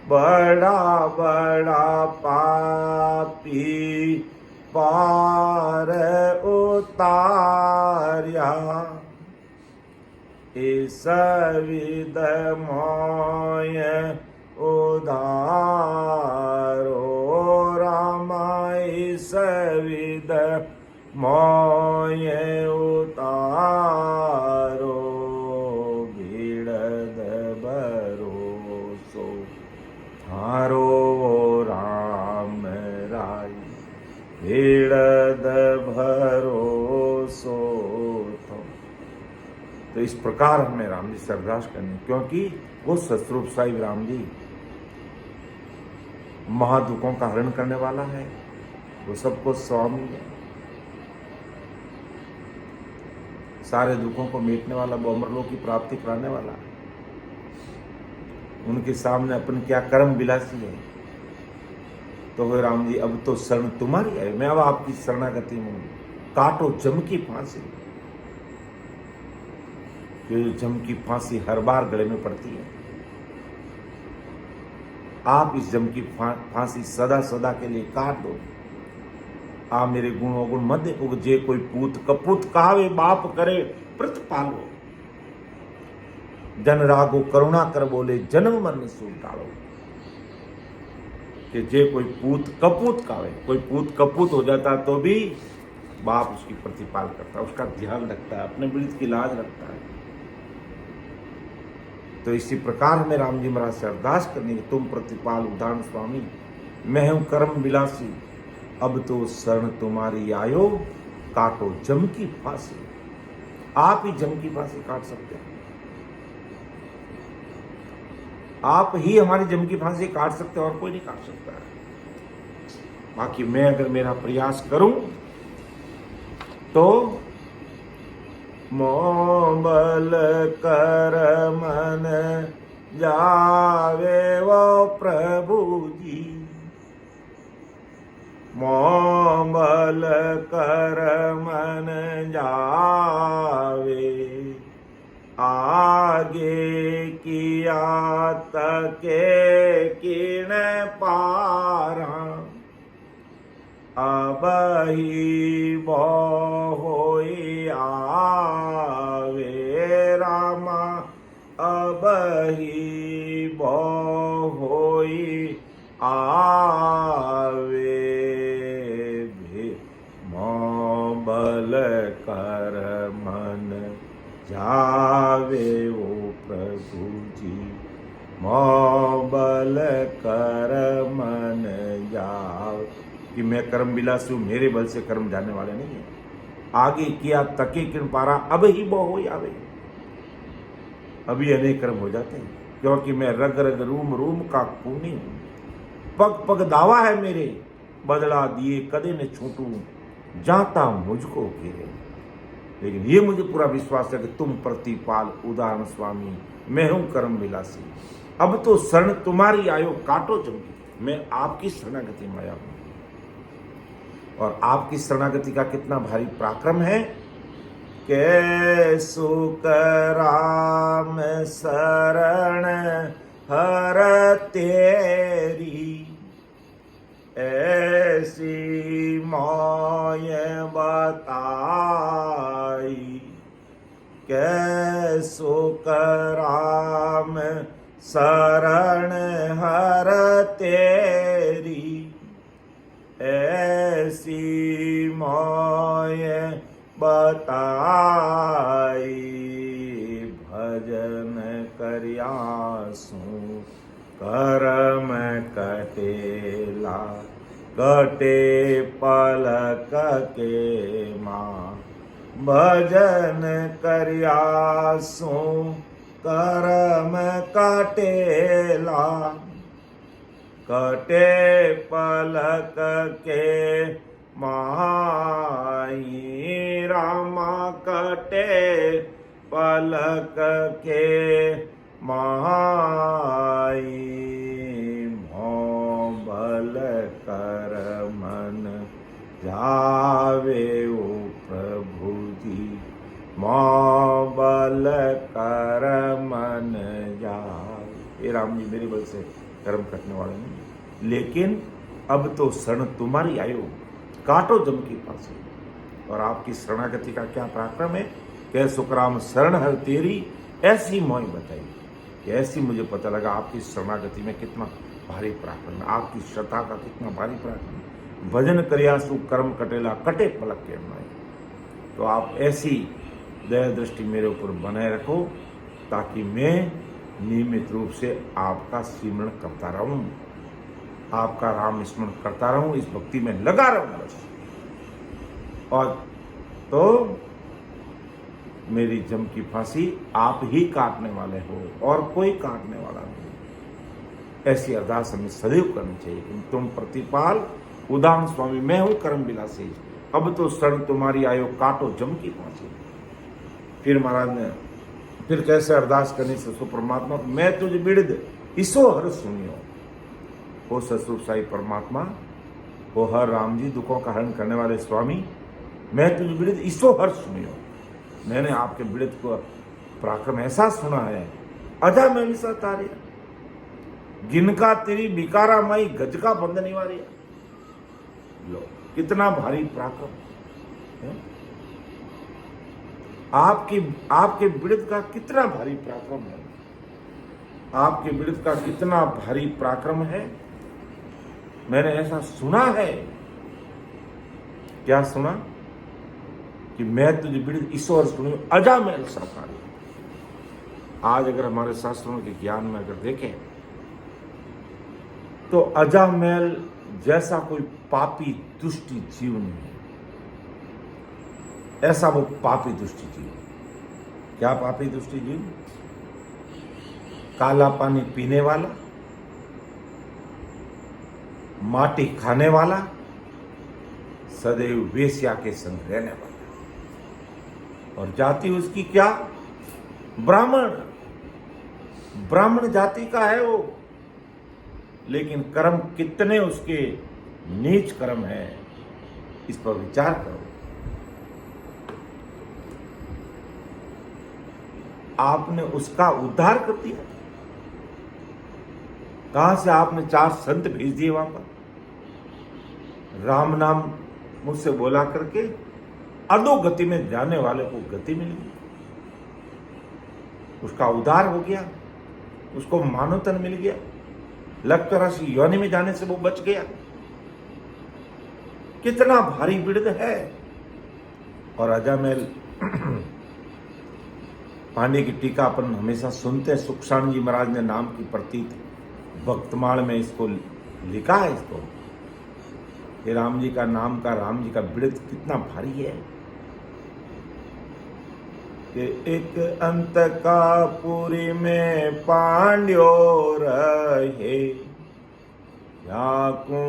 बड़ा बड़ा पापी पार उतार्या, इस विद मोय उधारो। रामा इस विद मोय उतारो, बीड़द भरोसो थारो राम राई, बीड़द भरोसो थो। तो इस प्रकार हमें राम जी से अरदास करनी, क्योंकि वो सतरूप साहिब राम जी महादुखों का हरण करने वाला है, वो सबको स्वामी है, सारे दुखों को मिटने वाला, वो अमरलोक की प्राप्ति कराने वाला है। उनके सामने अपन क्या कर्म विलासी है। तो हे राम जी, अब तो शरण तुम्हारी है, मैं अब आपकी शरणागति हूं, काटो जम की फांसी। ये जम की फांसी हर बार गले में पड़ती है, आप इस जम की फांसी सदा सदा के लिए काट दो। आप मेरे गुण अवगुण मत देखो, जे कोई पूत कपूत कावे बाप करे प्रतिपालो, जन रागो करुणा कर बोले जन्म मरण सूर टालो। कि जे कोई पूत कपूत कावे, कोई पूत कपूत हो जाता तो भी बाप उसकी प्रतिपाल करता, उसका ध्यान रखता है, अपने बिड़द की लाज रखता है। तो इसी प्रकार हमें राम जी महाराज से अरदास करनी कि तुम प्रतिपाल उदाहरण स्वामी, मैं हूं कर्म विलासी, अब तो शरण तुम्हारी आयो, काटो जम की फांसी। आप ही जम की फांसी काट सकते हैं, आप ही हमारी जम की फांसी काट सकते हैं, और कोई नहीं काट सकता है। बाकी मैं अगर मेरा प्रयास करूं तो मोबल कर मन जावे वो प्रभु जी, मोबल कर मन जावे, आगे किया तके किण पारा, अब ही होई आवे रामा, अब ही होई आवे, मोबल कर मन जावे ओ प्रभु जी, मोबल कर मन जावे। कि मैं कर्म विलासी हूं, मेरे बल से कर्म जाने वाले नहीं है। आगे किया तके किण पारा, अब ही हो आवे। अभी अनेक कर्म हो जाते हैं, क्योंकि मैं रग रग रूम रूम का खूनी हूं, पग पग दावा है मेरे, बदला दिए कदे न छूटूं, जाता मुझको घेरे। लेकिन ये मुझे पूरा विश्वास है कि तुम प्रतिपाल उदाहरण स्वामी, मैं हूं कर्म विलासी। अब तो शरण तुम्हारी आयो, काटो जम की। मैं आपकी शरणागति में आया हूं, और आपकी शरणागति का कितना भारी पराक्रम है। के सुख राम शरण हर तेरी, ऐसी मोय बताई, के सुख राम शरण हर तेरी, ऐसी मोय बताई, भजन करियासु करम कटेला, कटे पलक के माँ, भजन करियासु करम कटेला, कटे पलक के माई रामा, कटे पलक के माई, मोबल कर मन जावे ओ प्रभु जी, मोबल कर मन जावे। ये राम जी मेरे बल से कर्म कटने वाले नहीं, लेकिन अब तो शरण तुम्हारी आयो, काटो जम की फांसी। और आपकी शरणागति का क्या पराक्रम है। कह सुखराम शरण हर तेरी, ऐसी मोह बताई। कि ऐसी मुझे पता लगा आपकी शरणागति में कितना भारी पराक्रम है, आपकी श्रद्धा का कितना भारी पराक्रम है। भजन करियासु कर्म कटेला, कटे पलक के माए। तो आप ऐसी दया दृष्टि मेरे ऊपर बनाए रखो, ताकि मैं नियमित रूप से आपका स्मरण करता रहूं, आपका राम स्मरण करता रहूं, इस भक्ति में लगा रहूं बस। और तो मेरी जम की फांसी आप ही काटने वाले हो, और कोई काटने वाला नहीं। ऐसी अरदास हमें सदैव करनी चाहिए कि तुम प्रतिपाल उदाहरण स्वामी, मैं हूं कर्म विलासी, अब तो शरण तुम्हारी आयो, काटो जम की फांसी। फिर महाराज ने फिर कैसे अरदास करनी ससुर परमात्मा, मैं तुझ बिरद इसो हर सुनियो। हो ससुर साई परमात्मा, हो हर राम जी दुखों का हरण करने वाले स्वामी, मैं तुझ बिरद इसो हर सुनियो। मैंने आपके बिरद को पराक्रम ऐसा सुना है, अजा मैं निशा तारिया, जिनका तेरी बिकारा माई गज का बंद निवारिया। लो कितना भारी पराक्रम है? आपके बिरद का कितना भारी पराक्रम है, आपके बिरद का कितना भारी पराक्रम है। मैंने ऐसा सुना है। क्या सुना? कि मैं तुझे बिरद ईश्वर सुनियो, अजा मैल सरकारी। आज अगर हमारे शास्त्रों के ज्ञान में अगर देखें तो अजा मैल जैसा कोई पापी दुष्टी जीव नहीं है, ऐसा वो पापी दुष्टी जीव। क्या पापी दुष्टी जीव? काला पानी पीने वाला, माटी खाने वाला, सदैव वेश्या के संग रहने वाला। और जाति उसकी क्या? ब्राह्मण। ब्राह्मण जाति का है वो, लेकिन कर्म कितने उसके नीच कर्म है, इस पर विचार करो। आपने उसका उद्धार कर दिया। कहां से आपने 4 संत भेज दिए वहां पर, राम नाम मुझसे बोला करके अधोगति में जाने वाले को गति मिल गई, उसका उद्धार हो गया, उसको मानवतन मिल गया, लक्तराशी योनि में जाने से वो बच गया। कितना भारी बिरद है। और अजामेल पांडे की टीका अपन हमेशा सुनते हैं, सुखसाण जी महाराज ने नाम की प्रतीत भक्तमाल में इसको लिखा है, इसको ये राम जी का नाम का, राम जी का बिरद कितना भारी है कि एक अंत का पुरी में पांड्यो रहे, याकू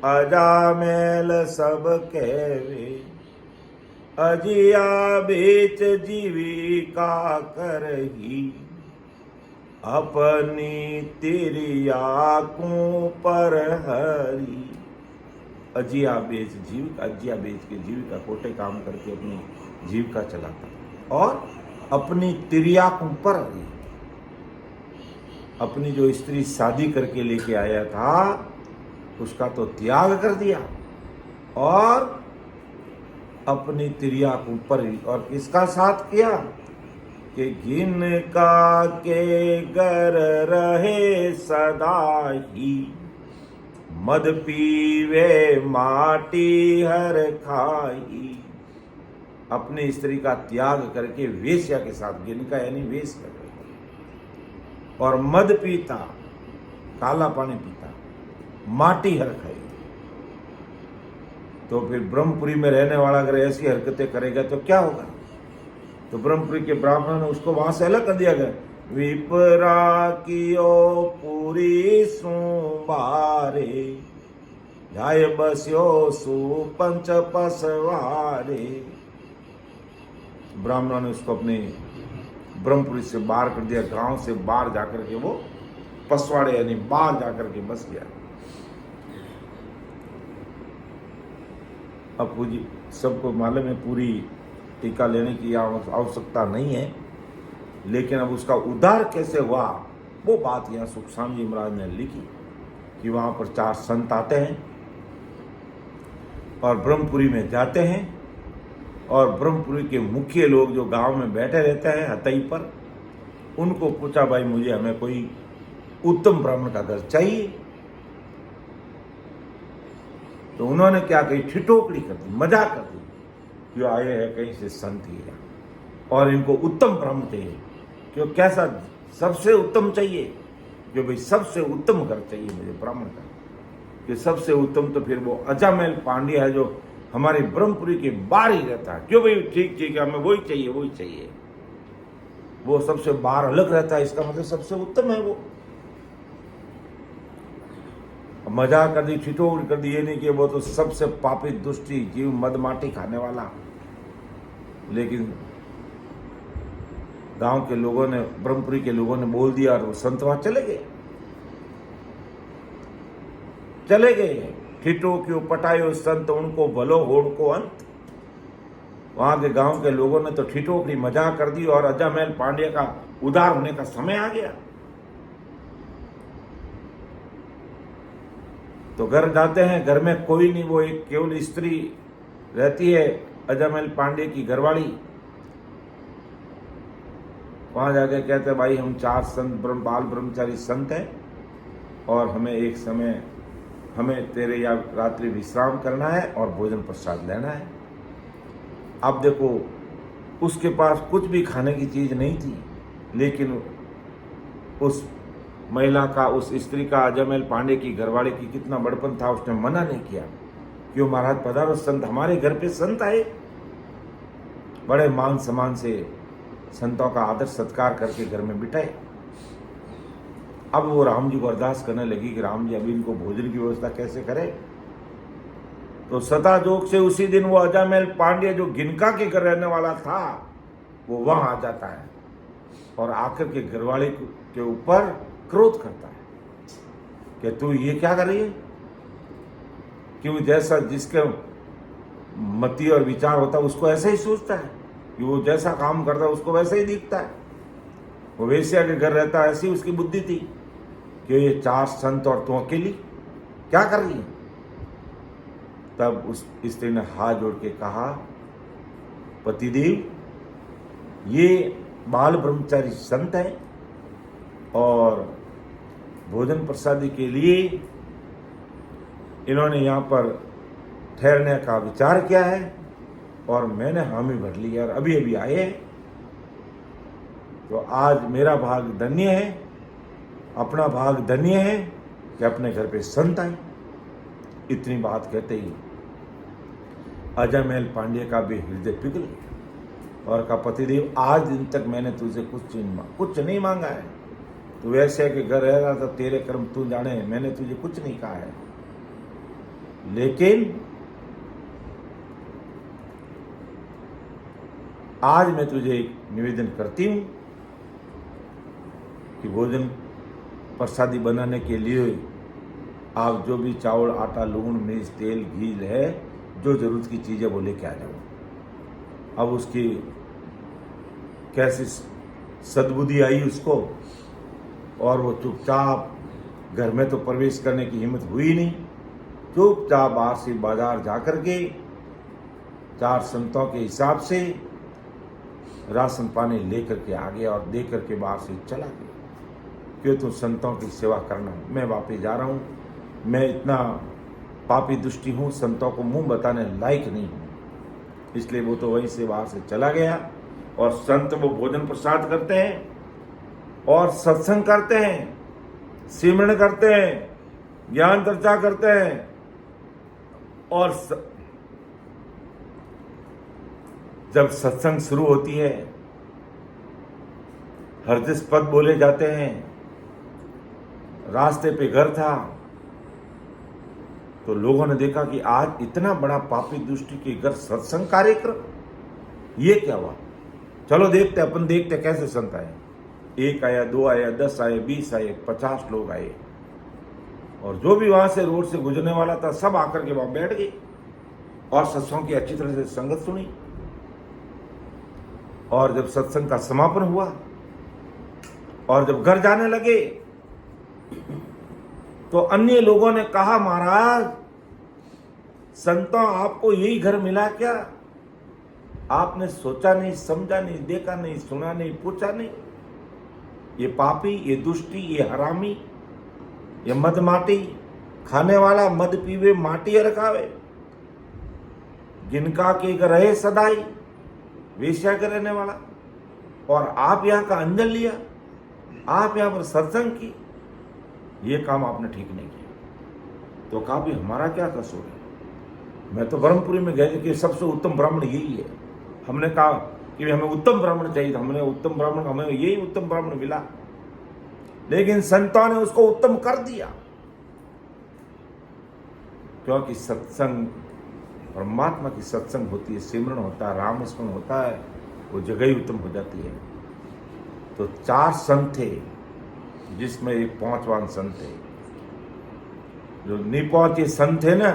अजामेल सब कहवे, अजिया बेच जीविका करही, अपनी तिरियाकू पर हरी। अजिया बेच के जीविका, कोटे काम करके अपनी जीविका चलाता और अपनी तिरियाकू पर हरी, अपनी जो स्त्री शादी करके लेके आया था उसका तो त्याग कर दिया और अपनी तिरियाकू पर ही, और किसका साथ किया कि घिन का के घर रहे सदा ही, मद पीवे माटी हर खाई। अपनी स्त्री का त्याग करके वेश्या के साथ, गिनका यानी वेश कर रहे, और मद पीता, काला पानी पीता, माटी हर खाई। तो फिर ब्रह्मपुरी में रहने वाला अगर ऐसी हरकतें करेगा तो क्या होगा? तो ब्रह्मपुरी के ब्राह्मण ने उसको वहां से अलग कर दिया गया। विपरा कियो पूरी सुबारे, जाय बस्यो सु पंच पसवारे। ब्राह्मणों ने उसको अपने ब्रह्मपुरी से बाहर कर दिया, गांव से बाहर जाकर के वो पसवाड़े यानी बाहर जाकर के बस गया। अब पूजी सबको मालूम है, पूरी टीका लेने की आवश्यकता नहीं है, लेकिन अब उसका उद्धार कैसे हुआ वो बात यहाँ सुखसाण जी महाराज ने लिखी कि वहाँ पर 4 संत आते हैं और ब्रह्मपुरी में जाते हैं, और ब्रह्मपुरी के मुखिया लोग जो गांव में बैठे रहते हैं हतई पर, उनको पूछा भाई मुझे, हमें कोई उत्तम ब्राह्मण का घर चाहिए। तो उन्होंने क्या कही, ठिठोकड़ी कर दी, मजाक कर दी, जो आए हैं कहीं से संत ही है और इनको उत्तम ब्राह्मण चाहिए। क्यों, कैसा सबसे उत्तम चाहिए? जो भाई सबसे उत्तम घर चाहिए मुझे ब्राह्मण का, कि सबसे उत्तम तो फिर वो अजामेल पांड्या है जो हमारे ब्रह्मपुरी के बाहर ही रहता है। क्यों भाई, ठीक है, हमें वही चाहिए, वो सबसे बाहर अलग रहता है, इसका मतलब सबसे उत्तम है वो। मजाक कर दी, ठिठोर कर दी, ये नहीं कि वो तो सबसे पापी दुष्टी जीव, मदमाटी खाने वाला। लेकिन गांव के लोगों ने, ब्रह्मपुरी के लोगों ने बोल दिया और वो संत वहां चले गए। ठिठो क्यों पटायो संत, उनको भलो होड़ को अंत। वहां के गांव के लोगों ने तो ठिठोकरी मजाक कर दी और अजामेल पांड्या का उद्धार होने का समय आ गया। तो घर जाते हैं, घर में कोई नहीं, वो एक केवल स्त्री रहती है, अजामेल पांडे की घरवाली। वहां जाके कहते हैं भाई हम 4 संत बाल ब्रह्मचारी संत हैं और हमें एक समय, हमें तेरे या रात्रि विश्राम करना है और भोजन प्रसाद लेना है। अब देखो, उसके पास कुछ भी खाने की चीज नहीं थी, लेकिन उस महिला का, उस स्त्री का, अजयमल पांडे की घरवाले की कितना बड़पन था, उसने मना नहीं किया। क्यों महाराज पधारो, संत हमारे घर पे संत आए। बड़े मान सम्मान से संतों का आदर सत्कार करके घर में बिठाए। अब वो राम जी को अरदास करने लगी कि राम जी अभी इनको भोजन की व्यवस्था कैसे करें। तो सताजोग से उसी दिन वो अजयमल पांडे जो गिनका के घर रहने वाला था वो वहां आ जाता है और आकर के घरवाले के ऊपर क्रोध करता है कि तू ये क्या कर रही है। क्यों जैसा जिसके मति और विचार होता है उसको ऐसा ही सोचता है कि वो जैसा काम करता है उसको वैसा ही दिखता है। वो वेश्या के घर रहता है, ऐसी उसकी बुद्धि थी कि ये 4 संत और तू अकेली क्या कर रही है। तब उस स्त्री ने हाथ जोड़ के कहा, पतिदेव ये बाल ब्रह्मचारी संत है और भोजन प्रसादी के लिए इन्होंने यहाँ पर ठहरने का विचार किया है और मैंने हामी भर ली और अभी अभी आए हैं। तो आज मेरा भाग धन्य है, अपना भाग धन्य है कि अपने घर पे संत आए। इतनी बात कहते ही अजयमल पांडे का भी हृदय पिघल गया और कहा, पतिदेव आज दिन तक मैंने तुझे कुछ नहीं मांगा है। तू वैसे के घर रह रहा था, तेरे कर्म तू जाने, मैंने तुझे कुछ नहीं कहा है। लेकिन आज मैं तुझे एक निवेदन करती हूं कि भोजन प्रसादी बनाने के लिए आप जो भी चावल, आटा, लूण, मिर्च, तेल, घी है, जो जरूरत की चीजें वो लेके आ जाओ। अब उसकी कैसी सद्बुद्धि आई उसको और वो चुपचाप, घर में तो प्रवेश करने की हिम्मत हुई नहीं, चुपचाप बाहर से बाजार जाकर के 4 संतों के हिसाब से राशन पानी लेकर के आ गया और दे करके बाहर से चला गया। क्यों तुम संतों की सेवा करना, मैं वापस जा रहा हूँ, मैं इतना पापी दुष्टि हूँ, संतों को मुंह बताने लायक नहीं हूँ। इसलिए वो तो वहीं से बाहर से चला गया और संत वो भोजन प्रसाद करते हैं और सत्संग करते हैं, सिमरण करते हैं, ज्ञान चर्चा करते हैं और जब सत्संग शुरू होती है, हरदिश पद बोले जाते हैं। रास्ते पे घर था तो लोगों ने देखा कि आज इतना बड़ा पापी दुष्टि के घर सत्संग कार्यक्रम, ये क्या हुआ। चलो देखते, अपन देखते कैसे संत आए। 1 आया, 2 आया, 10 आए, 20 आए, 50 लोग आए और जो भी वहां से रोड से गुजरने वाला था सब आकर के वहां बैठ गए और सत्संग की अच्छी तरह से संगत सुनी। और जब सत्संग का समापन हुआ और जब घर जाने लगे तो अन्य लोगों ने कहा, महाराज संतों आपको यही घर मिला क्या? आपने सोचा नहीं, समझा नहीं, देखा नहीं, सुना नहीं, पूछा नहीं। ये पापी, ये दुष्टी, ये हरामी, ये मद माटी खाने वाला, मद पीवे माटी रखावे, जिनका के रहे सदाई, वेश्या के रहने वाला, और आप यहाँ का अंजल लिया, आप यहाँ पर सत्संग की, ये काम आपने ठीक नहीं किया। तो कहा भी हमारा क्या कसूर है। मैं तो ब्रह्मपुरी में गए कि सबसे उत्तम ब्राह्मण यही है। हमने कहा कि हमें उत्तम ब्राह्मण चाहिए, हमने उत्तम ब्राह्मण, हमें यही उत्तम ब्राह्मण मिला। लेकिन संतों ने उसको उत्तम कर दिया, क्योंकि सत्संग परमात्मा की सत्संग होती है, सिमरन होता है, राम स्मरण होता है, वो जगह ही उत्तम हो जाती है। तो 4 संत थे जिसमें एक 5वां संत थे। जो नहीं पहुंचे संत थे ना,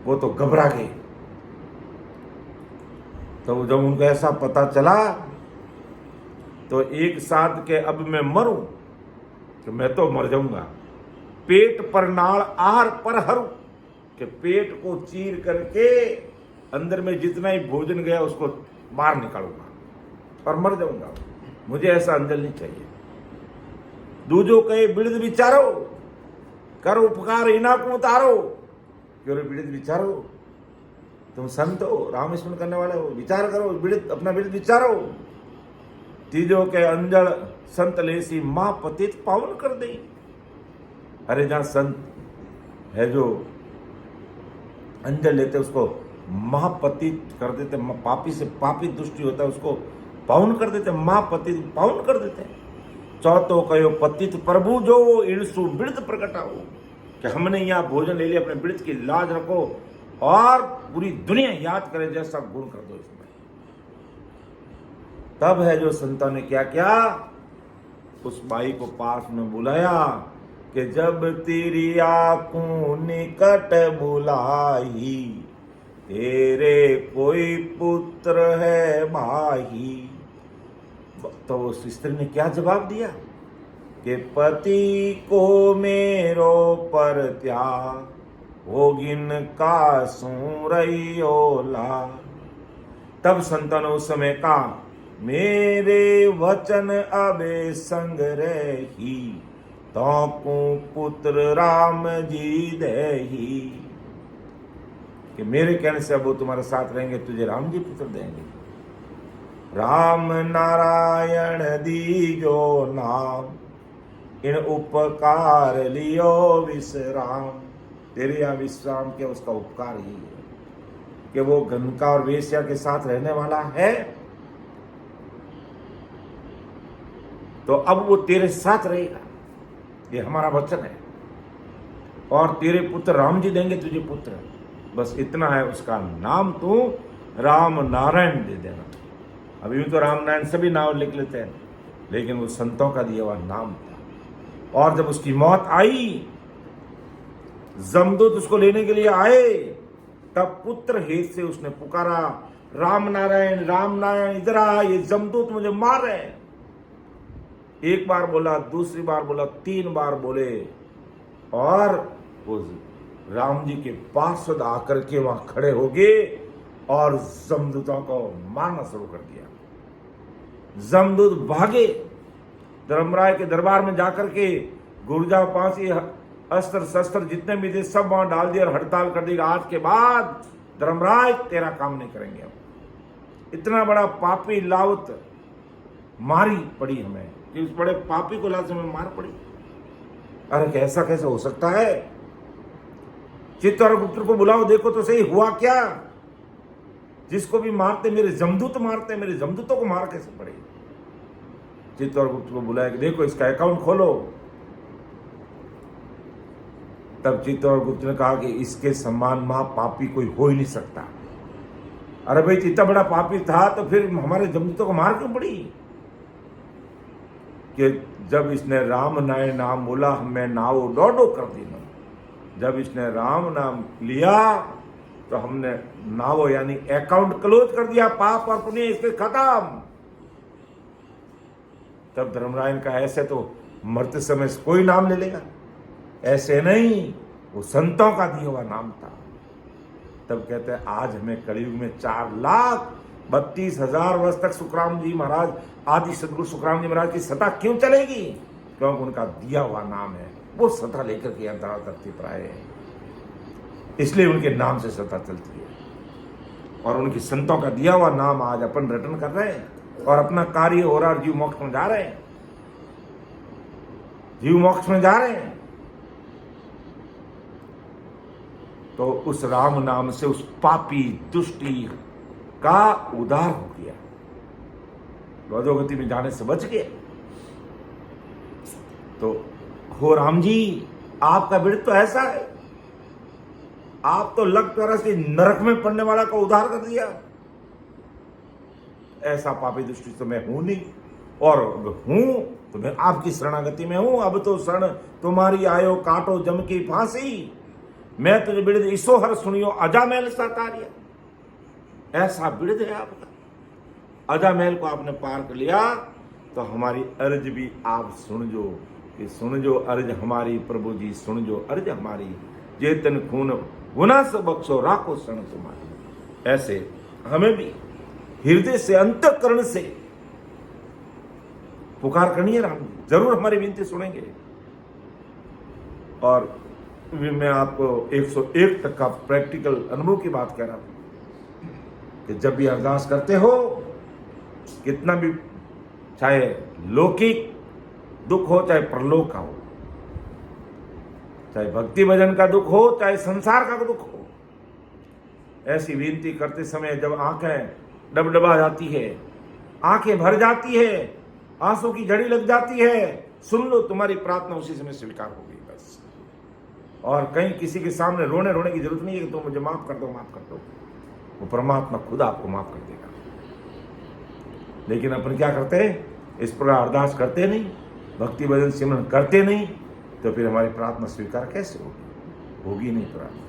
वो तो घबरा गए। तो जब उनको ऐसा पता चला तो एक साथ के अब मैं मरूं तो मैं तो मर जाऊंगा, पेट पर नाड़ आहार पर हरू, कि पेट को चीर करके अंदर में जितना ही भोजन गया उसको बाहर निकालूंगा और मर जाऊंगा। मुझे ऐसा अंजल नहीं चाहिए। दूजो कहे बिड़द विचारो, कर उपकार इना को उतारो। क्यों रे बिड़द विचारो, तुम संत हो, राम स्मरण करने वाले हो, विचार करो, बिड़द अपना बिड़द विचारो। तीजों के अंजड़ संत लेसी माँ पतित पावन कर दे। अरे जहां संत है जो अंजल लेते उसको महापतित कर देते, पापी से पापी दुष्टि होता है उसको पावन कर देते, महापतित पावन कर देते। चौथो कहो पतित प्रभु जो इणसु बिरद प्रकटाओ, कि हमने यहाँ भोजन ले लिया, अपने बिरद की लाज रखो और पूरी दुनिया याद करे जैसा गुण कर दो इसमें। तब है जो संतों ने क्या किया, उस बाई को पास में बुलाया कि जब तेरी आंखों निकट बुलाई, तेरे कोई पुत्र है भाई। तो उस स्त्री ने क्या जवाब दिया कि पति को मेरो पर त्याग, होगिन का सूरयोला। तब संतन उस समय कहा, मेरे वचन अबे संग रही, तो को पुत्र राम जी देही, कि मेरे कहने से अब वो तुम्हारे साथ रहेंगे, तुझे राम जी पुत्र देंगे। राम नारायण दीजो नाम, इन उपकार लियो विश्राम। तेरे यहाँ विश्राम के उसका उपकार ही है कि वो गंगा और वेश्या के साथ रहने वाला है, तो अब वो तेरे साथ रहेगा, ये हमारा वचन है। और तेरे पुत्र राम जी देंगे तुझे पुत्र, बस इतना है, उसका नाम तू राम नारायण दे देना। अभी तो राम नारायण सभी नाम लिख लेते हैं, लेकिन वो संतों का दिया हुआ नाम था। और जब उसकी मौत आई, जमदूत उसको लेने के लिए आए, तब पुत्र हेत से उसने पुकारा, राम नारायण इधर आ, ये जमदूत मुझे मार रहे हैं। एक बार बोला, दूसरी बार बोला, 3 बार बोले, और वो राम जी के पार्षद आकर के वहां खड़े हो गए और जमदूतों को मारना शुरू कर दिया। जमदूत भागे, धर्मराय के दरबार में जाकर के गुर्जा पांसी अस्त्र शस्त्र जितने भी थे सब वहां डाल दिया और हड़ताल कर दी। आज के बाद धर्मराय तेरा काम नहीं करेंगे। अब इतना बड़ा पापी लावत मारी पड़ी हमें, कि उस बड़े पापी को लाश में मार पड़ी। अरे कैसा कैसे हो सकता है? चित्रगुप्त को बुलाओ, देखो तो सही हुआ क्या। जिसको भी मारते मेरे जमदूत मारते, मेरे जमदूतों को मार कैसे पड़े। चित्रगुप्त को बुलाया कि देखो इसका अकाउंट खोलो। तब चित्रगुप्त ने कहा कि इसके समान महापापी कोई हो ही नहीं सकता। अरे भाई इतना बड़ा पापी था तो फिर हमारे जमदूतों को मार क्यों पड़ी? कि जब इसने राम नाय नाम बोला, मैं नाव डोडो कर दी ना। जब इसने राम नाम लिया तो हमने नावो यानी अकाउंट क्लोज कर दिया, पाप और पुण्य इसके खत्म। तब धर्मरायन का ऐसे तो मरते समय कोई नाम ले लेगा, ऐसे नहीं, वो संतों का दिया हुआ नाम था। तब कहते हैं आज हमें कलयुग में 4,32,000 वर्ष तक सुखराम जी महाराज, आदि सदगुरु सुखराम जी महाराज की सत्ता क्यों चलेगी? क्योंकि उनका दिया हुआ नाम है, वो सत्ता लेकर के अंतराल धरती पर आए हैं, इसलिए उनके नाम से सत्ता चलती है। और उनकी संतों का दिया हुआ नाम आज अपन रटन कर रहे हैं और अपना कार्य हो रहा और जीव मोक्ष में जा रहे हैं, जीव मोक्ष में जा रहे हैं। तो उस राम नाम से उस पापी दुष्टि का उद्धार हो गया, अधोगति में जाने से बच गए। तो हो राम जी, आपका बिरद तो ऐसा है, आप तो लग तरह से नरक में पड़ने वाला का उद्धार कर दिया। ऐसा पापी दुष्टि तो मैं हूं नहीं, और हूं तो मैं आपकी शरणागति में हूं। अब तो शरण तुम्हारी आयो, काटो जम की फांसी, मैं तुझे बिरद इसो हर सुनियो, अजामेल सा कार्य। ऐसा बिरद है आपका, अजामेल को आपने पार कर लिया। तो हमारी अर्ज भी आप सुन जो, कि सुन जो अर्ज हमारी प्रभु जी, सुन जो अर्ज हमारी, जेतन खून गुना से बख्शो, राखो शरण तुम्हारी। ऐसे हमें भी हृदय से, अंतःकरण से पुकार करनी है। राम जरूर हमारी विनती सुनेंगे। और मैं आपको 101 तक का प्रैक्टिकल अनुभव की बात कह रहा हूं कि जब भी अरदास करते हो, कितना भी चाहे लौकिक दुख हो चाहे परलोक का हो, चाहे भक्ति भजन का दुख हो चाहे संसार का दुख हो, ऐसी विनती करते समय जब आंखें डबडबा जाती है, आंखें भर जाती है, आंसू की झड़ी लग जाती है, सुन लो तुम्हारी प्रार्थना उसी समय स्वीकार हो गई बस। और कहीं किसी के सामने रोने की जरूरत नहीं है कि तुम मुझे माफ कर दो, वो परमात्मा खुद आपको माफ कर देगा। लेकिन अपन क्या करते हैं, इस प्रकार अरदास करते नहीं, भक्ति भजन सिमरन करते नहीं, तो फिर हमारी प्रार्थना स्वीकार कैसे होगी नहीं प्रार्थना।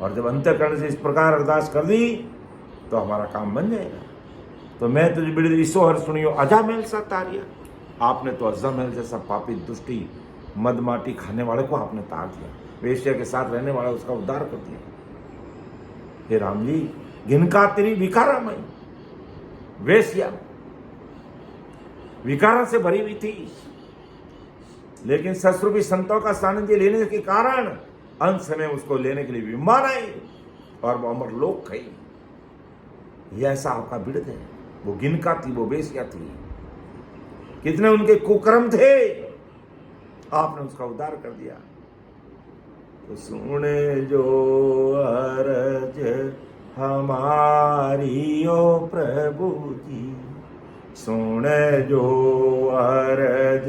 और जब अंतःकरण से इस प्रकार अरदास कर दी तो हमारा काम बन जाएगा। तो मैं तुझे बिड़े ईसो हर सुनियो अजामेल सा तारिया, आपने तो अजामेल जैसा पापी दुष्टी मद माटी खाने वाले को आपने तार दिया, वेश्या के साथ रहने वाला उसका उद्धार कर दिया। हे राम जी, गिनका तेरी विकारामय वेश्या विकारों से भरी हुई थी, लेकिन सस्रूपी संतों का सानिध्य लेने के कारण अंत में उसको लेने के लिए विमान आए और वो अमर लोक गई। यह ऐसा आपका बिड़द है। वो गिनका थी, वो वेश्या थी, कितने उनके कुकर्म थे, आपने उसका उद्धार कर दिया। तो सुने जो अरज हमारी ओ प्रभु जी, सुने जो अरज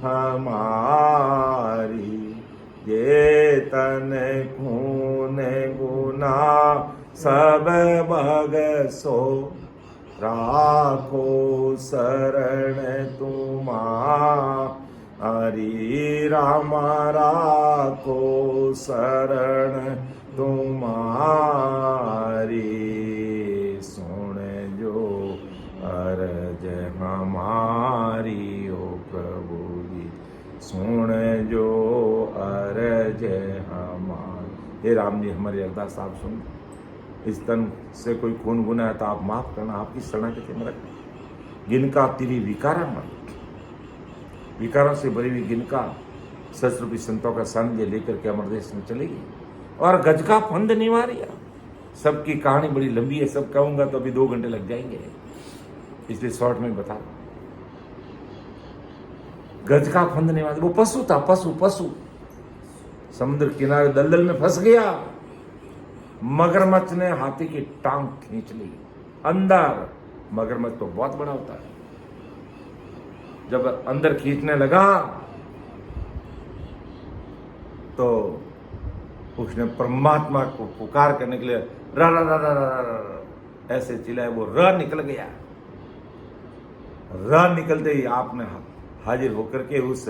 हमारी, ये तन खून गुना सब बगसो, राखो शरण तुम्हारी, राम राखो शरण तुम्हारी, सुन जो अरज हमारी ओ प्रभु जी, सुन जो अरज हमारी। हे राम जी, हमारी अरदास आप सुन, इस तन से कोई खून गुना है तो आप माफ करना, आपकी शरणागति में रखना। गिनका तेरी विकारा मन, विकारों से भरी हुई गिनका सस्रूपी संतों का सानिध्य लेकर के अमरदेश में चलेगी। और गज का फंद निवारिया, सबकी कहानी बड़ी लंबी है, सब कहूंगा तो अभी 2 घंटे लग जाएंगे, इसलिए शॉर्ट में बता। गज का फंद निवारिया, वो पशु था, पशु समुद्र किनारे दलदल में फंस गया, मगरमच्छ ने हाथी की टांग खींच ली अंदर। मगरमच्छ तो बहुत बड़ा होता है, जब अंदर खींचने लगा तो उसने परमात्मा को पुकार करने के लिए रा रा रा रा रा रा ऐसे चिल्लाए, वो र निकल गया। र निकलते ही आपने हाजिर होकर के उस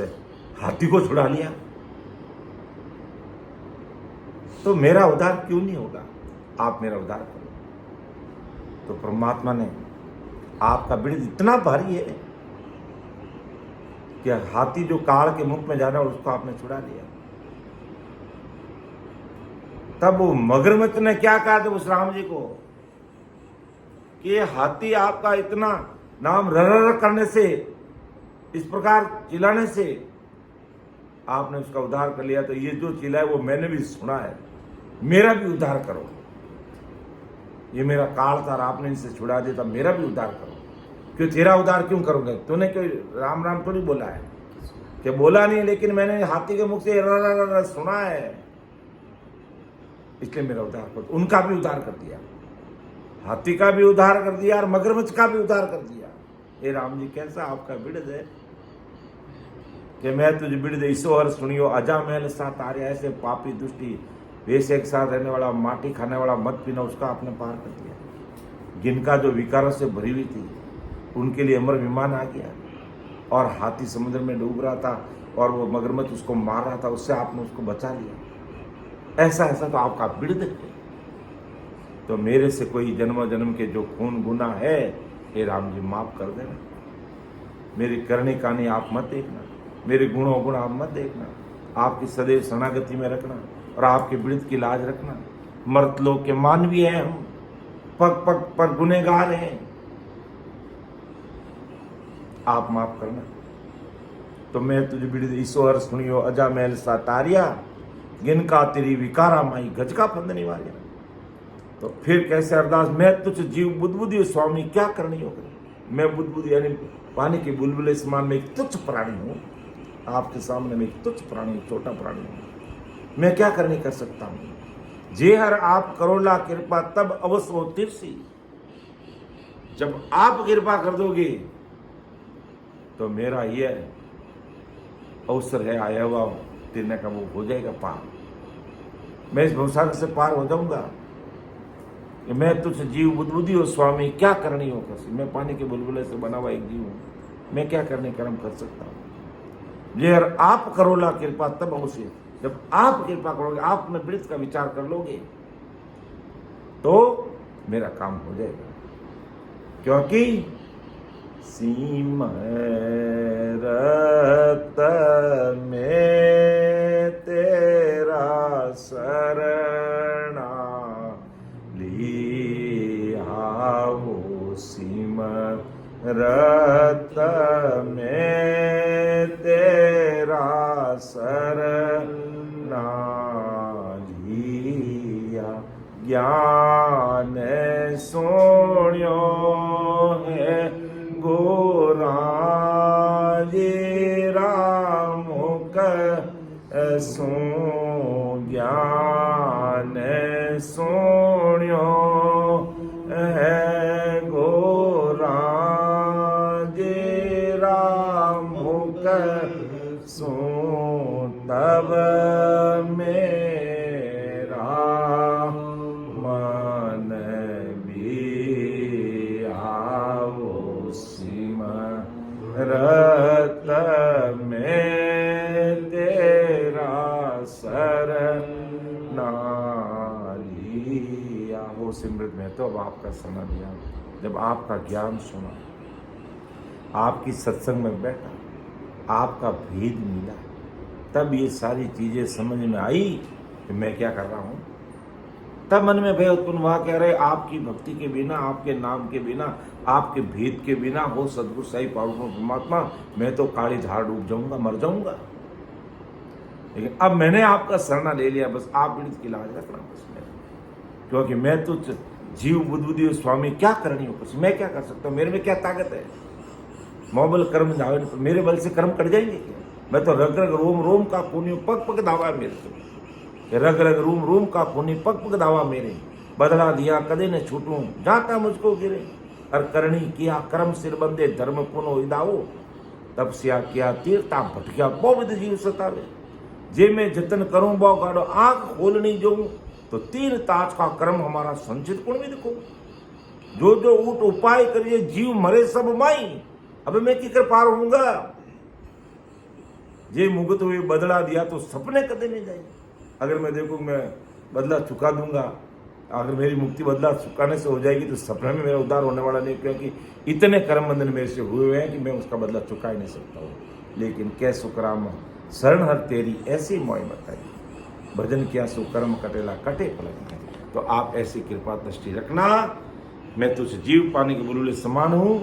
हाथी को छुड़ा लिया। तो मेरा उद्धार क्यों नहीं होगा, आप मेरा उद्धार करो। तो परमात्मा ने आपका बिड़द इतना भारी है कि हाथी जो काल के मुख में जाना उसको आपने छुड़ा लिया। तब वो मगरमच्छ ने क्या कहा था उस राम जी को कि ये हाथी आपका इतना नाम रर करने से, इस प्रकार चिल्लाने से आपने उसका उद्धार कर लिया, तो ये जो चिल्लाए वो मैंने भी सुना है, मेरा भी उद्धार करो। ये मेरा काल था, आपने इनसे छुड़ा दिया, तब मेरा भी उद्धार करो। क्यों तेरा उद्धार क्यों करोगे, तूने कोई राम राम थोड़ी बोला है, कि बोला नहीं, लेकिन मैंने हाथी के मुख से र सुना है, इसलिए मेरा उद्धार करो। उनका भी उद्धार कर दिया, हाथी का भी उद्धार कर दिया और मगरमच्छ का भी उद्धार कर दिया। हे राम जी, कैसा आपका बिड़द है कि मैं तुझे बिड़द ईसो हर सुनियो अजामेल सा तारे, ऐसे पापी दुष्टी वेश्या के साथ रहने वाला, माटी खाने वाला, मत पीना, उसका आपने पार कर दिया। जिनका जो विकारों से भरी हुई थी उनके लिए अमर विमान आ गया, और हाथी समुद्र में डूब रहा था और वो मगरमच्छ उसको मार रहा था, उससे आपने उसको बचा लिया। ऐसा तो आपका बिड़द है। तो मेरे से कोई जन्म जन्म के जो खून गुना है, हे राम जी माफ कर देना। मेरी करनी कहानी आप मत देखना, मेरे गुणों गुण आप मत देखना, आपकी सदैव शरणागति में रखना और आपके बिड़द की लाज रखना। मर्त लोग के मानवीय हैं हम, पग पग पर गुनहगार हैं, आप माफ करना। तो मैं तुझे बिड़द ईश्वर सुनियो अजामेल सा तारिया, गिनका तेरी विकारा माई, गज का फंद निवारिया। तो फिर कैसे अरदास, मैं तुझ जीव बुद्धबुद्धि स्वामी क्या करनी होगी। मैं बुद्धबुद्धि यानी पानी के बुलबुले समान मैं एक तुच्छ प्राणी हूँ, आपके सामने मैं एक तुच्छ प्राणी, छोटा प्राणी हूँ। मैं क्या करने कर सकता हूँ? जे हर आप करोला कृपा तब अवश्य हो तिरसी। जब आप कृपा कर दोगे तो मेरा यह अवसर है आया हुआ तिरने का, वो हो जाएगा पार। मैं इस भवसागर से पार हो जाऊंगा कि मैं तुझसे जीव बुद्धि हो स्वामी, क्या करनी हो कसी। मैं पानी के बुलबुले से बना हुआ एक जीव हूं, मैं क्या करने कर्म कर सकता हूं? ये यार आप करोला कृपा तब अवश्य, जब आप कृपा करोगे, आप अपने वृत्त का विचार कर लोगे तो मेरा काम हो जाएगा। क्योंकि सीमरत में तेरा शरणा लिया वो, सिमरत में तेरा शरणा लिया। ज्ञान सोण्यो है गोरा ये राम सो, ज्ञान सोण्यो है गोरा ये राम सो, तब मेरा मन भी आओ सिमरत में तेरा शरणा लिया। हो सिमरत में तो अब आपका शरण लिया। जब आपका ज्ञान सुना, आपकी सत्संग में बैठा, आपका भेद मिला, तब ये सारी चीजें समझ में आई कि मैं क्या कर रहा हूं। तब मन में भय उत्पन्न हुआ, कह रहे आपकी भक्ति के बिना, आपके नाम के बिना, आपके भेद के बिना हो सदगुरु साईं पावरफुल परमात्मा, मैं तो काली धार डूब जाऊंगा, मर जाऊंगा। लेकिन अब मैंने आपका शरणा ले लिया, बस आप पीड़ित की लाज रखना बस मेरा। क्योंकि मैं तो जीव बुद्धि स्वामी, क्या करनी हो कुछ, मैं क्या कर सकता हूँ, मेरे में क्या ताकत है? मोबल कर्म जावे, मेरे बल से कर्म कट जाएंगे क्या? मैं तो रग रग रोम रोम का खूनी, पग पग दावा मेरे से, रग रग रोम रोम का खूनी, पग पग दावा मेरे। बदला दिया कदे न छूटूं, जाता मुझको गिरे, और करणी किया कर्म सिर बंदे, धर्म पुनो इदाओ, तपस्या किया तीर्था भटकिया बहुविध जीव सतावे। जे मैं जतन करूं बो गाड़ो, आंख खोलनी जो तो तीन ताज का कर्म हमारा संचित कुण में देखो। जो जो ऊट उपाय करिए, जीव मरे सब माई, अब मैं की कर पार होऊंगा? जे मुगत हुए बदला दिया तो सपने कदे नहीं जाए। अगर मैं देखूं मैं बदला चुका दूंगा, अगर मेरी मुक्ति बदला चुकाने से हो जाएगी तो सपने में मेरा उद्धार होने वाला नहीं, क्योंकि इतने कर्म बंधन मेरे से हुए हैं कि मैं उसका बदला चुका ही नहीं सकता हूँ। लेकिन कै सुकराम शरण हर तेरी ऐसी मोय बताई, भजन किया सो कर्म कटेला कटे पलट। तो आप ऐसी कृपा दृष्टि रखना। मैं तुझे जीव पानी के बुलबुले समान हूं,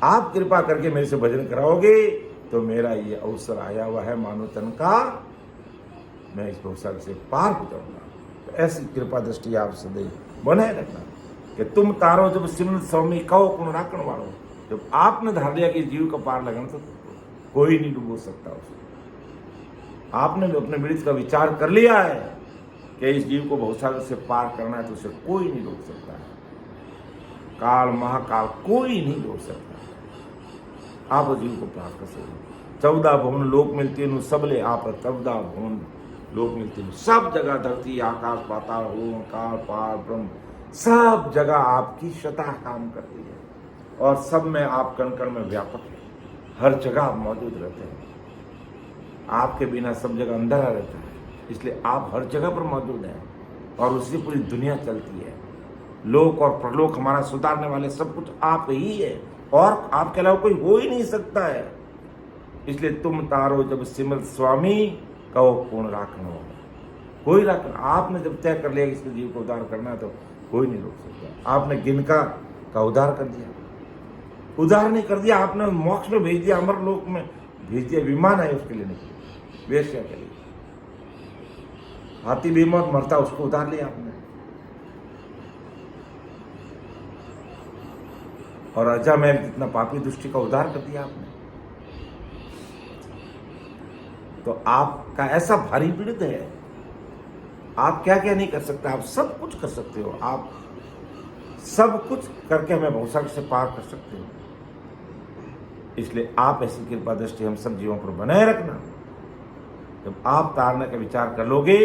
आप कृपा करके मेरे से भजन कराओगे तो मेरा ये अवसर आया हुआ है मानव तन का, मैं इस अवसर से पार हो जाऊंगा। तो ऐसी कृपा दृष्टि आप सदैव बनाए रखना कि तुम तारो जब सिमरत स्वामी कहो कुण राखण वालो। जब आपने धार लिया कि जीव का पार लगना, तो कोई नहीं डूबो सकता उसको। आपने भी अपने मृत का विचार कर लिया है कि इस जीव को भवसागर से पार करना है, तो उसे कोई नहीं रोक सकता है। काल महाकाल कोई नहीं रोक सकता। आप जीव को प्राप्त कर सकते। 14 भुवन लोक मिलते नु सबले आप, 14 भुवन लोक मिलते नु, सब जगह धरती आकाश पाताल ओम काल पार ब्रह्म, सब जगह आपकी शता काम करती है, और सब में आप कण कण में व्यापक है। हर जगह आप मौजूद रहते हैं। आपके बिना सब जगह अंधेरा रहता है, इसलिए आप हर जगह पर मौजूद हैं, और उससे पूरी दुनिया चलती है। लोक और परलोक हमारा सुधारने वाले सब कुछ आप ही है, और आपके अलावा कोई हो ही नहीं सकता है। इसलिए तुम तारो जब सिमरत स्वामी कहो कौन राखना होगा, कोई राखना। आपने जब तय कर लिया कि इसके जीव को उद्धार करना है, तो कोई नहीं रोक सकता। आपने गिनका का उद्धार कर दिया, उद्धार नहीं कर दिया, आपने मोक्ष में भेज दिया, अमर लोक में भेज दिया। विमान है उसके लिए नहीं, वेश्या के लिए। हाथी बेमौत मरता, उसको उतार लिया आपने। और अजामेल जितना पापी दृष्टि का उद्धार कर दिया आपने। तो आपका ऐसा भारी पीड़ित है, आप क्या क्या नहीं कर सकते, आप सब कुछ कर सकते हो। आप सब कुछ करके हमें भवसागर से पार कर सकते हो। इसलिए आप ऐसी कृपा दृष्टि हम सब जीवों पर बनाए रखना। जब आप तारने का विचार कर लोगे,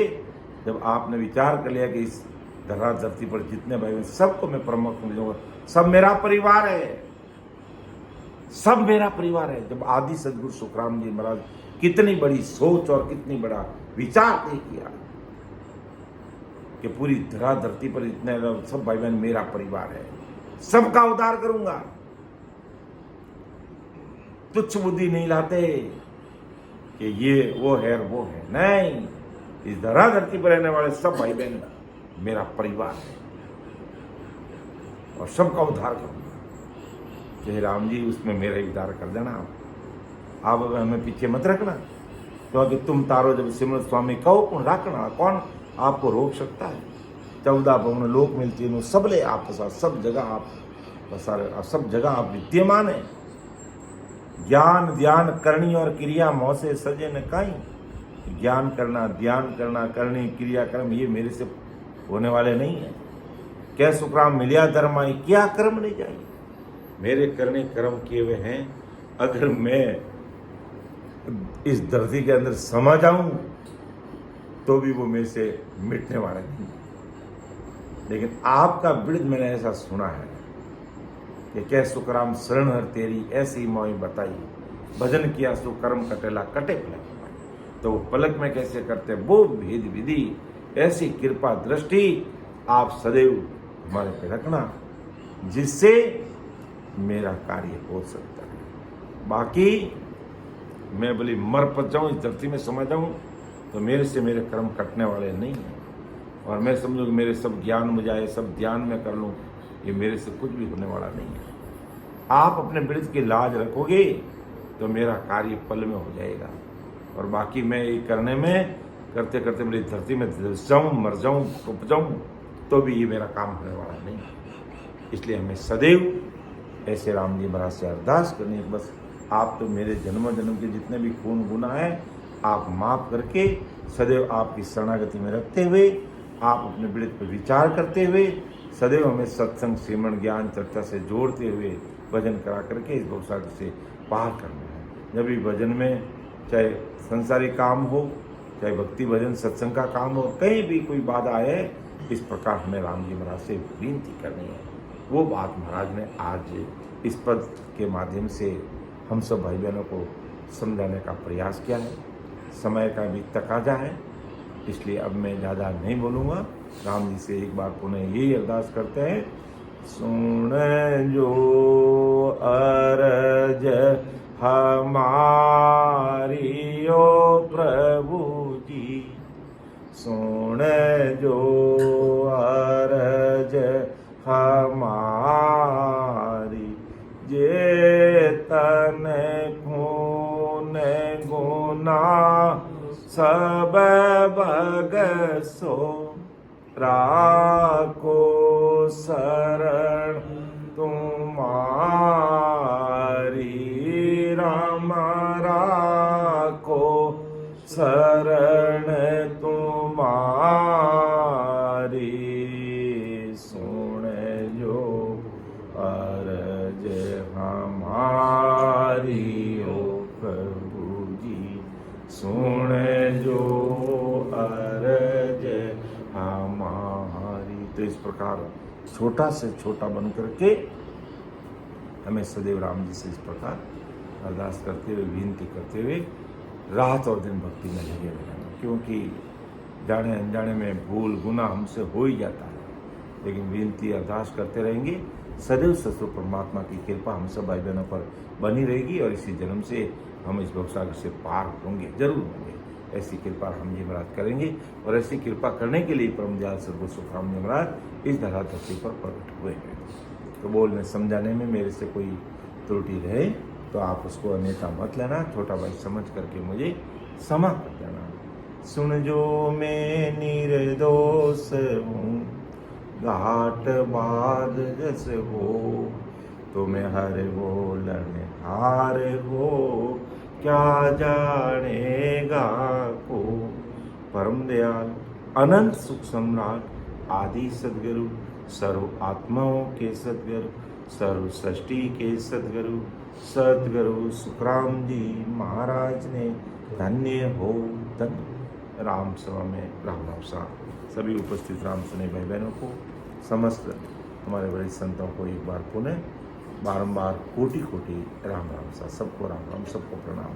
जब आपने विचार कर लिया कि इस धरती पर जितने भाई बहन सबको मैं प्रमुख दूंगा, सब मेरा परिवार है, सब मेरा परिवार है। जब आदि सदगुरु सुखराम जी महाराज कितनी बड़ी सोच और कितनी बड़ा विचार तय किया कि पूरी धरती पर इतने सब भाई बहन मेरा परिवार है, सबका उद्धार करूंगा। तुच्छ बुद्धि नहीं लाते कि ये वो है वो है, नहीं, इस धरती पर रहने वाले सब भाई बहन मेरा परिवार है और सबका उद्धार करूंगा। कि राम जी उसमें मेरा ही उद्धार कर देना। आप हमें पीछे मत रखना, क्योंकि तुम तारो जब सिमरन स्वामी कहो कौन राखना, कौन आपको रोक सकता है। 14 भवन लोक मिलती है, सबले आप पसार, सब जगह आप पसार, सब जगह आप विद्यमान है। ज्ञान ध्यान करनी और क्रिया मोह से सजे न काई। ज्ञान करना, ध्यान करना, करनी, क्रिया कर्म ये मेरे से होने वाले नहीं है। क्या सुखराम मिलिया धर्माई, क्या कर्म नहीं जाए। मेरे करने कर्म किए हुए हैं, अगर मैं इस धरती के अंदर समा जाऊं तो भी वो मेरे से मिटने वाला नहीं। लेकिन आपका बिरद मैंने ऐसा सुना है कि क्या सुखराम शरण हर तेरी ऐसी मोई बताई, भजन किया सो कर्म कटेला कटे पलक। तो वो पलक में कैसे करते, वो भेद विधि, ऐसी कृपा दृष्टि आप सदैव हमारे पे रखना, जिससे मेरा कार्य हो सकता है। बाकी मैं बोली मर पच जाऊं, इस धरती में समा जाऊं तो मेरे से मेरे कर्म कटने वाले नहीं हैं। और मैं समझूं कि मेरे सब ज्ञान मुझे आए, सब ध्यान में कर लूं, ये मेरे से कुछ भी होने वाला नहीं है। आप अपने बिरद की लाज रखोगे तो मेरा कार्य पल में हो जाएगा। और बाकी मैं ये करने में करते करते मेरी धरती में जाऊं, मर जाऊं, डूब जाऊं तो भी ये मेरा काम होने वाला नहीं है। इसलिए हमें सदैव ऐसे राम जी महाराज से अरदास करनी है, बस आप तो मेरे जन्म जन्म के जितने भी खून गुनाह है आप माफ करके सदैव आपकी शरणागति में रखते हुए, आप अपने बिरद पर विचार करते हुए सदैव हमें सत्संग श्रीमन ज्ञान चर्चा से जोड़ते हुए भजन करा करके इस भवसागर से पार करना है। जब भी भजन में चाहे संसारी काम हो, चाहे भक्ति भजन सत्संग का काम हो, कहीं भी कोई बाधा आए, इस प्रकार हमें राम जी महाराज से विनती करनी है। वो बात महाराज ने आज इस पद के माध्यम से हम सब भाई बहनों को समझाने का प्रयास किया है। समय का भी तकाजा है, इसलिए अब मैं ज़्यादा नहीं बोलूँगा। राम जी से एक बार पुनः यही अरदास करते हैं, सुन जो अरज हमारी ओ प्रभु जी, सुन जो अरज हमारी, जे तन खून गुना सब बगसो, राखो शरण तुम्हारी, राम राखो शरण तुम्हारी, सुन जो अरज हमारी ओ प्रभु जी, सुन जो अरज हमारी। तो इस प्रकार छोटा से छोटा बन करके हमें सदैव राम जी से इस प्रकार अरदास करते हुए विनती करते हुए रात और दिन भक्ति में लगे रहना। क्योंकि जाने अनजाने में भूल गुनाह हमसे हो ही जाता है, लेकिन विनती अरदास करते रहेंगे, सदैव ससुर परमात्मा की कृपा हम सब भाई बहनों पर बनी रहेगी और इसी जन्म से हम इस भवसागर से पार होंगे, जरूर होंगे। ऐसी कृपा राम जी महाराज करेंगे और ऐसी कृपा करने के लिए परम दयाल सद्गुरु सुखराम जी महाराज इस धरती पर प्रकट हुए हैं। तो बोलने समझाने में मेरे से कोई त्रुटि रहे तो आप उसको अन्यथा मत लेना, छोटा भाई समझ करके मुझे क्षमा कर देना। सुन जो मैं निर्दोष हूँ, घाट बाद जस हो, तुम्हें हर वो लड़ने हार हो, क्या जानेगा को। परम दयाल अनंत सुख सम्राट आदि सदगुरु, सर्व आत्माओं के सदगुरु, सर्व सृष्टि के सदगुरु, सदगुरु सुखराम जी महाराज ने धन्य हो धन्य। राम सभा में राम राम सा सभी उपस्थित राम सुने भाई बहनों को, समस्त हमारे बड़े संतों को एक बार पुनः बारंबार कोटि कोटि राम राम सा। सबको राम राम, सबको प्रणाम।